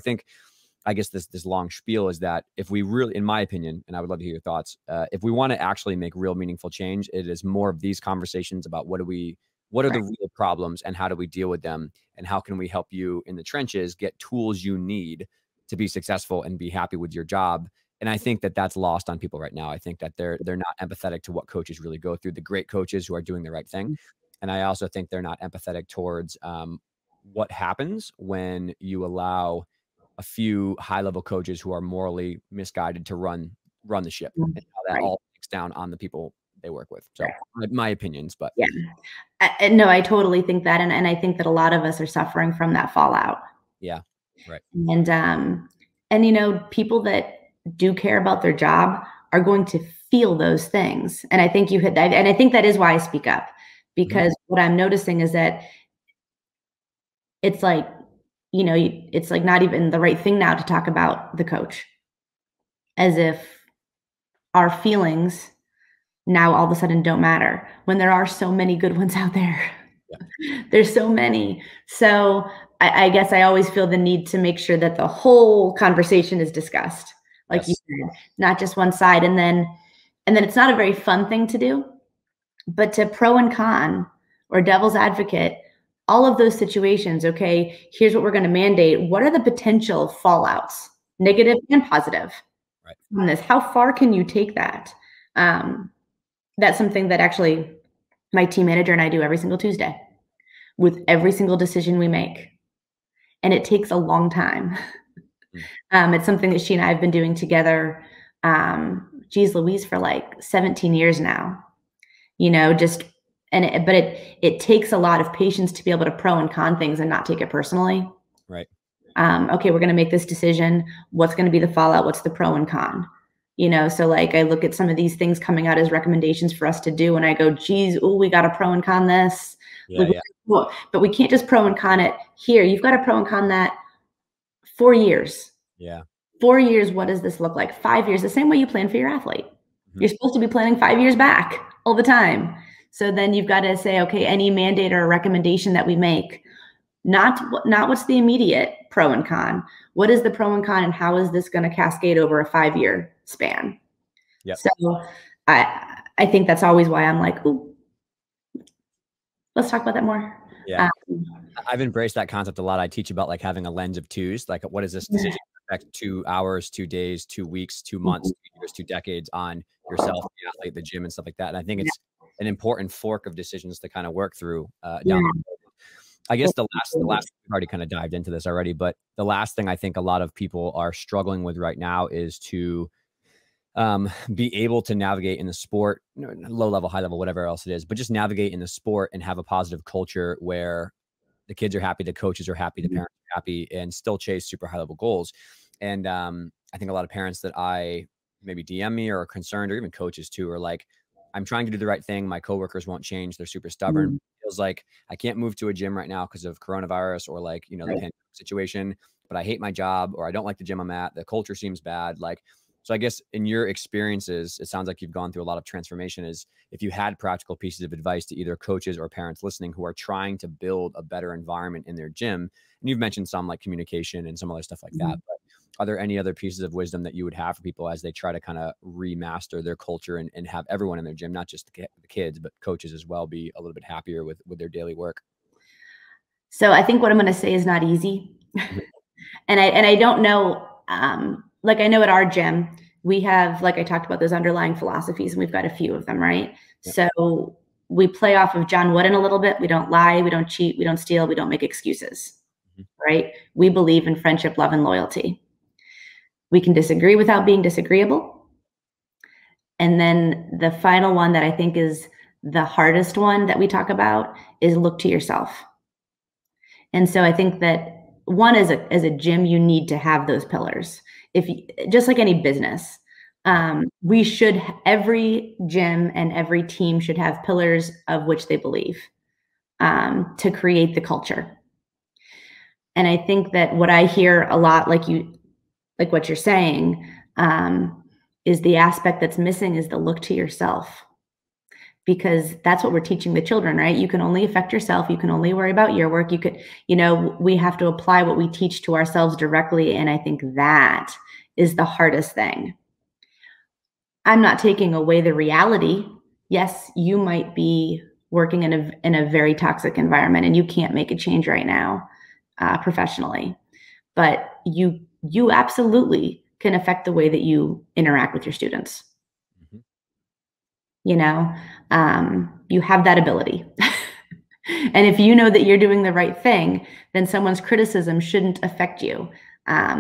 I guess this long spiel is that if we really, in my opinion, and I would love to hear your thoughts, if we want to actually make real meaningful change, it is more of these conversations about what are the real problems and how do we deal with them and how can we help you in the trenches get tools you need to be successful and be happy with your job. And I think that that's lost on people right now. I think that they're not empathetic to what coaches really go through, the great coaches who are doing the right thing. And I also think they're not empathetic towards what happens when you allow a few high-level coaches who are morally misguided to run the ship and how that all breaks down on the people they work with. So my opinions, but no, I totally think that. And I think that a lot of us are suffering from that fallout. Yeah. Right. And you know, people that do care about their job are going to feel those things. And I think you hit that. And I think that is why I speak up, because what I'm noticing is that it's like, you know, it's like not even the right thing now to talk about the coach, as if our feelings now all of a sudden don't matter when there are so many good ones out there. There's so many. So I guess I always feel the need to make sure that the whole conversation is discussed, like you said, not just one side. And then it's not a very fun thing to do, but to pro and con or devil's advocate, all of those situations. Okay, here's what we're going to mandate. What are the potential fallouts, negative and positive, from this? How far can you take that? That's something that actually my team manager and I do every single Tuesday with every single decision we make. and it takes a long time. Mm. It's something that she and I have been doing together, geez Louise, for like 17 years now, you know, but it takes a lot of patience to be able to pro and con things and not take it personally. Right. Okay, we're going to make this decision. What's going to be the fallout? What's the pro and con? You know, so like I look at some of these things coming out as recommendations for us to do, and I go, geez, oh, we got to pro and con this. Yeah. Yeah. But we can't just pro and con it here. You've got to pro and con that 4 years. Yeah. 4 years, what does this look like? 5 years, the same way you plan for your athlete. Mm-hmm. You're supposed to be planning 5 years back all the time. So then you've got to say, okay, any mandate or recommendation that we make, not what's the immediate pro and con. What is the pro and con, and how is this going to cascade over a 5-year span? Yep. So I think that's always why I'm like, ooh, let's talk about that more. Yeah. I've embraced that concept a lot. I teach about like having a lens of twos. Like, what does this decision affect 2 hours, 2 days, 2 weeks, 2 months, 2 years, 2 decades on yourself, the athlete, the gym, and stuff like that. And I think it's an important fork of decisions to kind of work through down the road. I guess the last we've already kind of dived into this already, but the last thing I think a lot of people are struggling with right now is to be able to navigate in the sport, low level, high level, whatever else it is, but just navigate in the sport and have a positive culture where the kids are happy, the coaches are happy, the parents are happy, and still chase super high level goals. And I think a lot of parents that I maybe DM me or are concerned, or even coaches too, are like, I'm trying to do the right thing. My coworkers won't change. They're super stubborn. It feels like I can't move to a gym right now because of coronavirus or like, you know, the pandemic situation, but I hate my job, or I don't like the gym I'm at. The culture seems bad. Like, so I guess in your experiences, it sounds like you've gone through a lot of transformation. Is if you had practical pieces of advice to either coaches or parents listening who are trying to build a better environment in their gym, and you've mentioned some like communication and some other stuff like that, but are there any other pieces of wisdom that you would have for people as they try to kind of remaster their culture and have everyone in their gym, not just the kids, but coaches as well, be a little bit happier with their daily work? So I think what I'm going to say is not easy. And I don't know, like I know at our gym, we have, like I talked about, those underlying philosophies, and we've got a few of them, right? Yeah. So we play off of John Wooden a little bit. We don't lie, we don't cheat, we don't steal, we don't make excuses, right? We believe in friendship, love, and loyalty. We can disagree without being disagreeable. And then the final one that I think is the hardest one that we talk about is look to yourself. And so I think that one, as a gym, you need to have those pillars. Just like any business, every gym and every team should have pillars of which they believe, to create the culture. And I think that what I hear a lot, like what you're saying, is the aspect that's missing is the look to yourself. Because that's what we're teaching the children, right? You can only affect yourself. You can only worry about your work. We have to apply what we teach to ourselves directly. And I think that is the hardest thing. I'm not taking away the reality. Yes, you might be working in a very toxic environment and you can't make a change right now, professionally, but you absolutely can affect the way that you interact with your students. You know, you have that ability. And if you know that you're doing the right thing, then someone's criticism shouldn't affect you.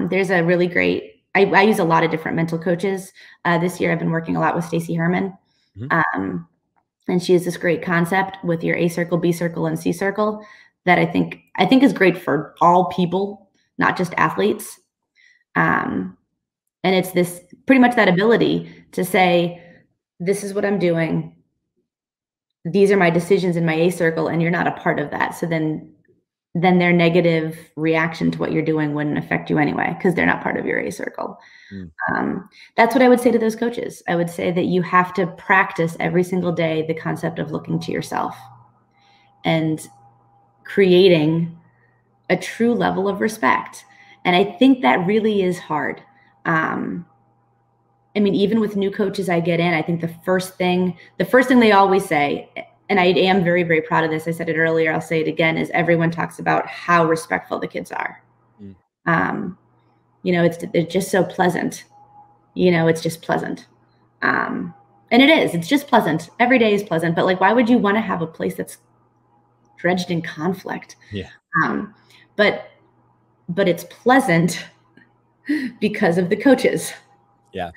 There's a really great, I use a lot of different mental coaches. This year I've been working a lot with Stacey Herman. And she has this great concept with your A circle, B circle, and C circle that I think is great for all people, not just athletes. And it's this pretty much that ability to say, this is what I'm doing. These are my decisions in my A circle, and you're not a part of that. So then their negative reaction to what you're doing wouldn't affect you anyway, because they're not part of your A circle. That's what I would say to those coaches. I would say that you have to practice every single day the concept of looking to yourself and creating a true level of respect. And I think that really is hard. I mean, even with new coaches I get in, I think the first thing they always say, and I am very, very proud of this, I said it earlier, I'll say it again, is everyone talks about how respectful the kids are. You know, it's just so pleasant. You know, it's just pleasant. And it's just pleasant. Every day is pleasant. But like, why would you want to have a place that's dredged in conflict? Yeah. But but it's pleasant because of the coaches. Yeah.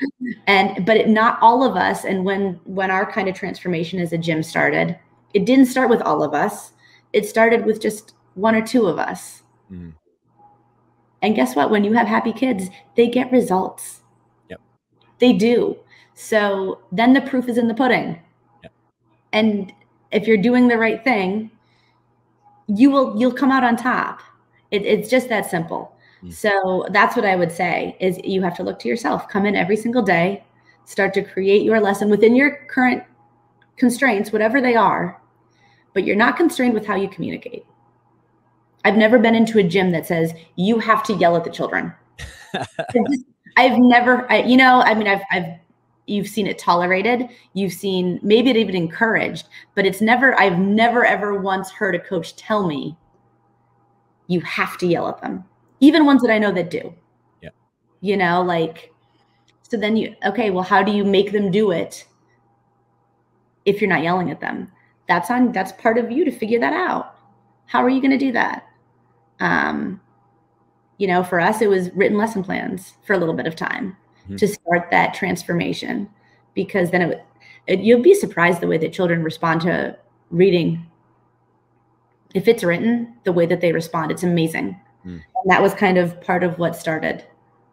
But not all of us. And when our kind of transformation as a gym started, it didn't start with all of us. It started with just one or two of us. Mm. And guess what? When you have happy kids, they get results. Yep. They do. So then the proof is in the pudding. Yep. And if you're doing the right thing, you'll come out on top. It's just that simple. Mm. So that's what I would say is you have to look to yourself, come in every single day, start to create your lesson within your current constraints, whatever they are, but you're not constrained with how you communicate. I've never been into a gym that says you have to yell at the children. I've never, you've seen it tolerated. You've seen maybe it even encouraged, but I've never ever once heard a coach tell me you have to yell at them. Even ones that I know that do. Yeah. So then well, how do you make them do it if you're not yelling at them? That's part of you to figure that out. How are you going to do that? For us, it was written lesson plans for a little bit of time to start that transformation, because then you'll be surprised the way that children respond to reading. If it's written, the way that they respond, it's amazing. And that was kind of part of what started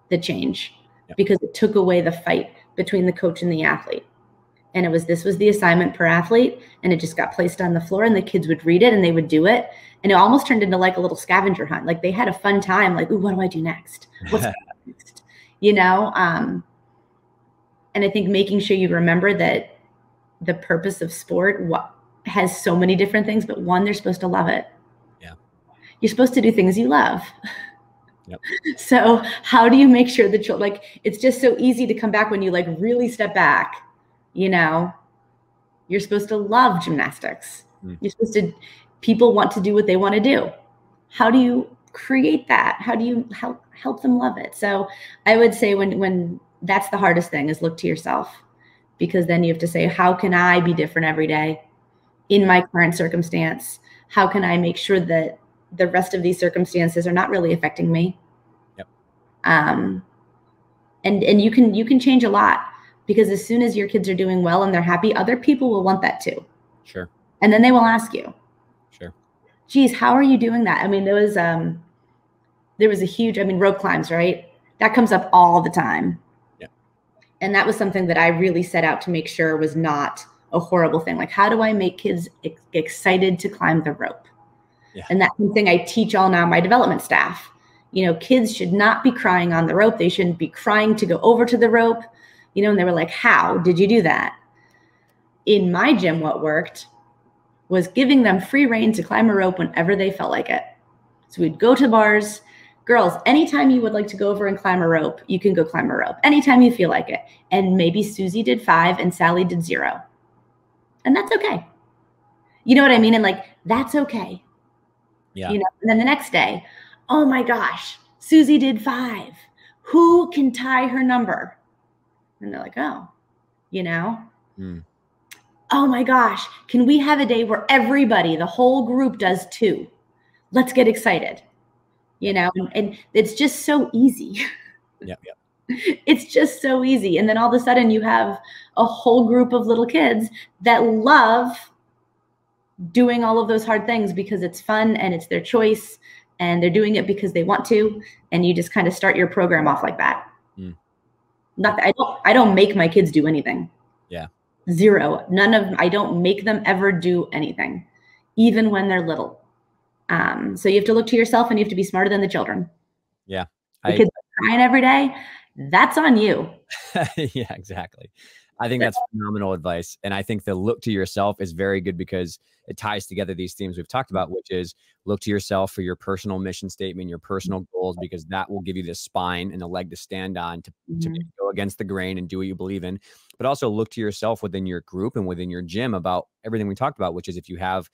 the change, because it took away the fight between the coach and the athlete. And this was the assignment per athlete, and it just got placed on the floor, and the kids would read it and they would do it. And it almost turned into like a little scavenger hunt. Like they had a fun time, like, ooh, what do I do next? What's next? And I think making sure you remember that the purpose of sport has so many different things, but one, they're supposed to love it. Yeah. You're supposed to do things you love. Yep. So how do you make sure that it's just so easy to come back when you really step back. You're supposed to love gymnastics. You're supposed to, people want to do what they want to do. How do you create that? How do you help them love it? So I would say when that's the hardest thing, is look to yourself, because then you have to say, how can I be different every day in my current circumstance? How can I make sure that the rest of these circumstances are not really affecting me? Yep. And you can change a lot, because as soon as your kids are doing well and they're happy, other people will want that too. Sure. And then they will ask you, sure, geez, how are you doing that? I mean, there was a huge, rope climbs, right? That comes up all the time. Yeah. And that was something that I really set out to make sure was not a horrible thing. Like, how do I make kids excited to climb the rope? Yeah. And that's something I teach all now my development staff. Kids should not be crying on the rope. They shouldn't be crying to go over to the rope. And they were like, how did you do that? In my gym, what worked was giving them free rein to climb a rope whenever they felt like it. So we'd go to bars. Girls, anytime you would like to go over and climb a rope, you can go climb a rope. Anytime you feel like it. And maybe Susie did 5 and Sally did 0. And that's okay. You know what I mean? And that's okay. Yeah. And then the next day, oh my gosh, Susie did 5. Who can tie her number? And they're like, oh, oh my gosh, can we have a day where everybody, the whole group does 2? Let's get excited, and it's just so easy. Yep. It's just so easy. And then all of a sudden you have a whole group of little kids that love doing all of those hard things because it's fun and it's their choice and they're doing it because they want to. And you just kind of start your program off like that. I don't make my kids do anything. Yeah. 0. I don't make them ever do anything, even when they're little. So you have to look to yourself and you have to be smarter than the children. Yeah. The kids are crying every day. That's on you. Yeah, exactly. I think that's phenomenal advice. And I think the look to yourself is very good because it ties together these themes we've talked about, which is look to yourself for your personal mission statement, your personal goals, because that will give you the spine and the leg to stand on to go against the grain and do what you believe in. But also look to yourself within your group and within your gym about everything we talked about, which is if you have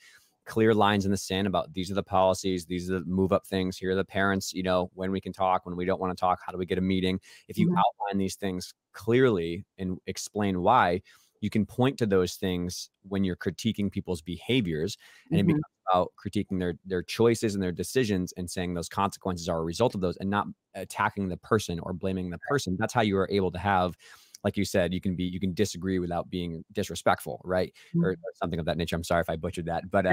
clear lines in the sand about these are the policies, these are the move up things, here are the parents, when we can talk, when we don't want to talk, how do we get a meeting? If you outline these things clearly and explain why, you can point to those things when you're critiquing people's behaviors, and it becomes about critiquing their choices and their decisions and saying those consequences are a result of those, and not attacking the person or blaming the person. That's how you are able to have, like you said, you can disagree without being disrespectful, right? Or something of that nature. I'm sorry if I butchered that, but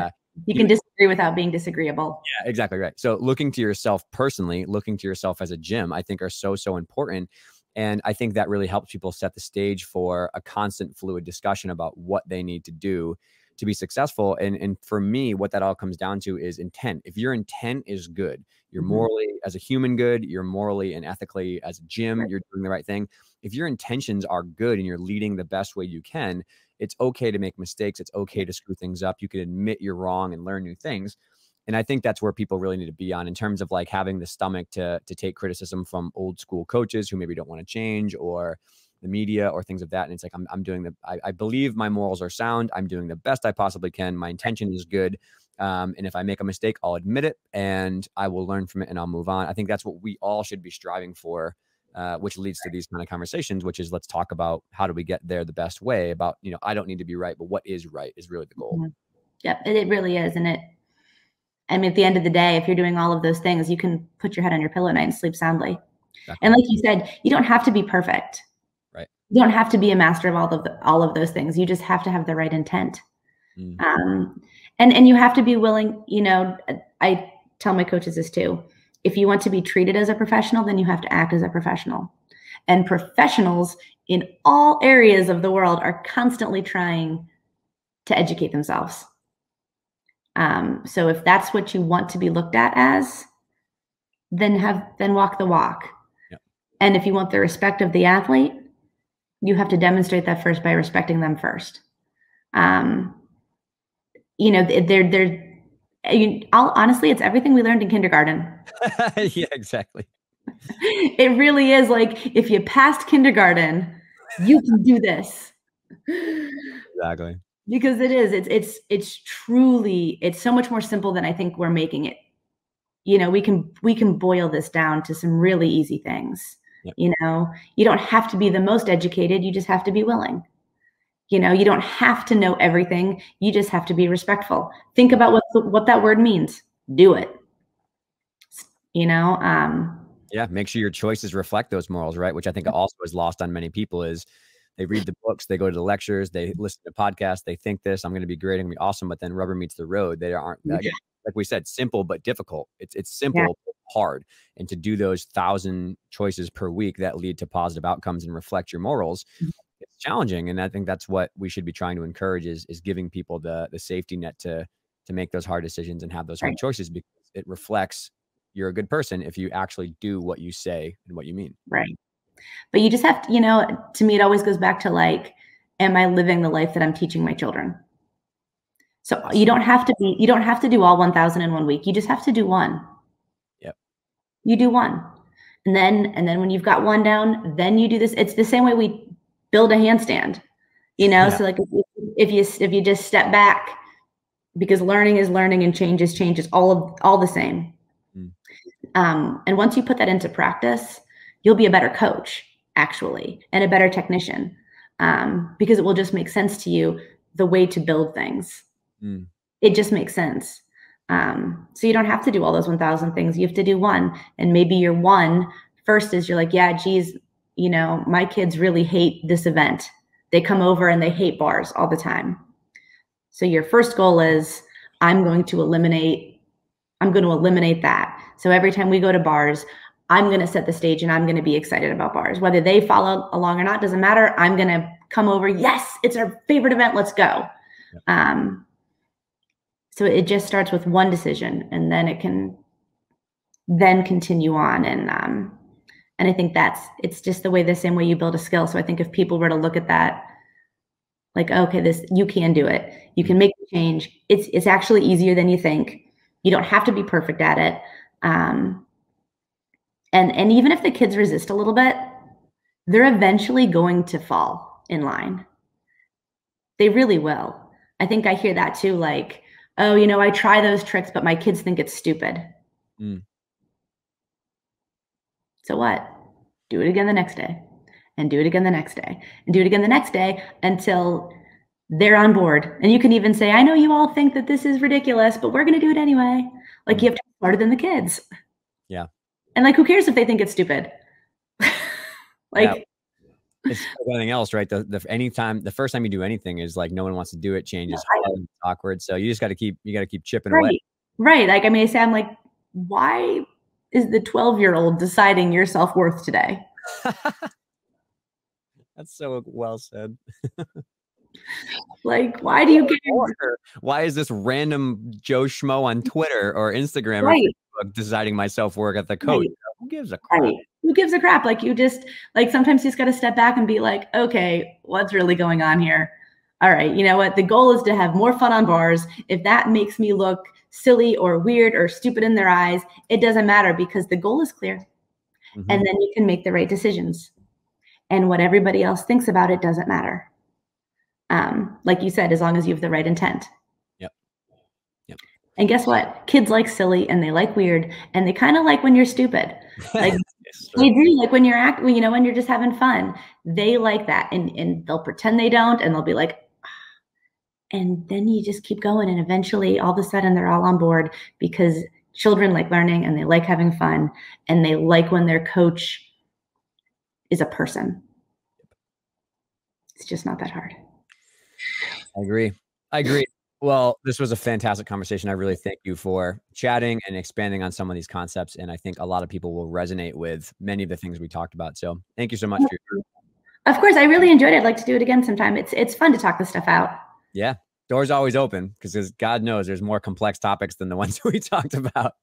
you can disagree without being disagreeable. yeah, exactly right. So looking to yourself personally, looking to yourself as a gym, I think are so important. And I think that really helps people set the stage for a constant fluid discussion about what they need to do to be successful. And for me, what that all comes down to is intent. If your intent is good, you're morally, as a human, good, you're morally and ethically as a gym, you're doing the right thing. If your intentions are good and you're leading the best way you can, it's okay to make mistakes. It's okay to screw things up. You can admit you're wrong and learn new things. And I think that's where people really need to be on, in terms of like having the stomach to take criticism from old school coaches who maybe don't want to change, or the media or things of that. And it's like, I'm doing I believe my morals are sound. I'm doing the best I possibly can. My intention is good. And if I make a mistake, I'll admit it and I will learn from it and I'll move on. I think that's what we all should be striving for, which leads to these kind of conversations, which is, let's talk about how do we get there the best way. About, I don't need to be right, but what is right is really the goal. Yep, it really is. And I mean, at the end of the day, if you're doing all of those things, you can put your head on your pillow at night and sleep soundly. Exactly. And like you said, you don't have to be perfect. Right. You don't have to be a master of all of those things. You just have to have the right intent. And you have to be willing, I tell my coaches this too. If you want to be treated as a professional, then you have to act as a professional. And professionals in all areas of the world are constantly trying to educate themselves. So if that's what you want to be looked at as, then walk the walk. Yep. And if you want the respect of the athlete, you have to demonstrate that first by respecting them first. Honestly, it's everything we learned in kindergarten. Yeah, exactly. It really is. Like, if you passed kindergarten, you can do this. Exactly. Because it is, it's truly, it's so much more simple than I think we're making it. We can boil this down to some really easy things. Yep. You don't have to be the most educated. You just have to be willing. You don't have to know everything. You just have to be respectful. Think about what that word means. Do it. Yeah. Make sure your choices reflect those morals, right? Which I think also is lost on many people, is they read the books, they go to the lectures, they listen to podcasts, they think this, I'm going to be great, I'm going to be awesome. But then rubber meets the road. They aren't, again, like we said, simple, but difficult. It's simple, but hard. And to do those 1,000 choices per week that lead to positive outcomes and reflect your morals, it's challenging. And I think that's what we should be trying to encourage, is giving people the safety net to make those hard decisions and have those hard choices, because it reflects you're a good person if you actually do what you say and what you mean. Right. But you just have to, to me, it always goes back to like, am I living the life that I'm teaching my children? So you don't have to do all 1,000 in 1 week. You just have to do one. Yep. You do one. And then when you've got one down, then you do this. It's the same way we build a handstand, so like if you just step back, because learning is learning and change is change, is all the same. And once you put that into practice, you'll be a better coach, actually, and a better technician, because it will just make sense to you, the way to build things. It just makes sense. So you don't have to do all those 1,000 things. You have to do one. And maybe your one first is, you're like, yeah, geez, my kids really hate this event. They come over and they hate bars all the time. So your first goal is, I'm going to eliminate that. So every time we go to bars, I'm going to set the stage and I'm going to be excited about bars. Whether they follow along or not, doesn't matter. I'm going to come over. Yes, it's our favorite event. Let's go. Yep. So it just starts with one decision, and then it can then continue on. And I think it's just the same way you build a skill. So I think if people were to look at that, like, okay, you can do it. You can make the change. It's actually easier than you think. You don't have to be perfect at it. And even if the kids resist a little bit, they're eventually going to fall in line. They really will. I think I hear that too, like, oh, I try those tricks, but my kids think it's stupid. So what? Do it again the next day, and do it again the next day, and do it again the next day, until they're on board. And you can even say, I know you all think that this is ridiculous, but we're going to do it anyway. Like, you have to be smarter than the kids. Yeah. And like, who cares if they think it's stupid? Like, yeah. It's like anything else, right? The first time you do anything is like, no one wants to do it. Change is hard, it's awkward. So you just got to keep chipping away. Right. Like, I mean, I say, I'm like, why is the 12-year-old deciding your self-worth today? That's so well said. Like, why do you care? Why is this random Joe Schmo on Twitter or Instagram or Facebook deciding my self-worth at the coach? Who gives a crap? Who gives a crap? Like, you just, like, sometimes you just got to step back and be like, okay, what's really going on here? All right, you know what? The goal is to have more fun on bars. If that makes me look silly or weird or stupid in their eyes, it doesn't matter, because the goal is clear. And then you can make the right decisions. And what everybody else thinks about it doesn't matter. Like you said, as long as you have the right intent. Yep. And guess what? Kids like silly, and they like weird, and they kind of like when you're stupid. Like, they do, like when you're when you're just having fun. They like that, and they'll pretend they don't, and they'll be like, and then you just keep going, and eventually, all of a sudden, they're all on board, because children like learning, and they like having fun, and they like when their coach is a person. It's just not that hard. I agree. Well, this was a fantastic conversation. I really thank you for chatting and expanding on some of these concepts. And I think a lot of people will resonate with many of the things we talked about. So thank you so much for your time. Of course, I really enjoyed it. I'd like to do it again sometime. It's fun to talk this stuff out. Yeah. Doors always open, because God knows there's more complex topics than the ones we talked about.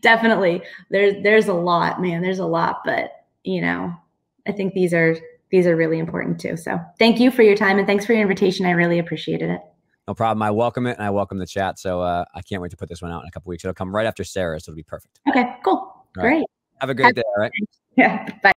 Definitely. There's a lot, man. There's a lot, but I think these are really important too. So thank you for your time, and thanks for your invitation. I really appreciated it. No problem. I welcome it, and I welcome the chat. So I can't wait to put this one out in a couple weeks. It'll come right after Sarah, so it'll be perfect. Okay, cool. Great. Have a great day. All right. Yeah. Bye.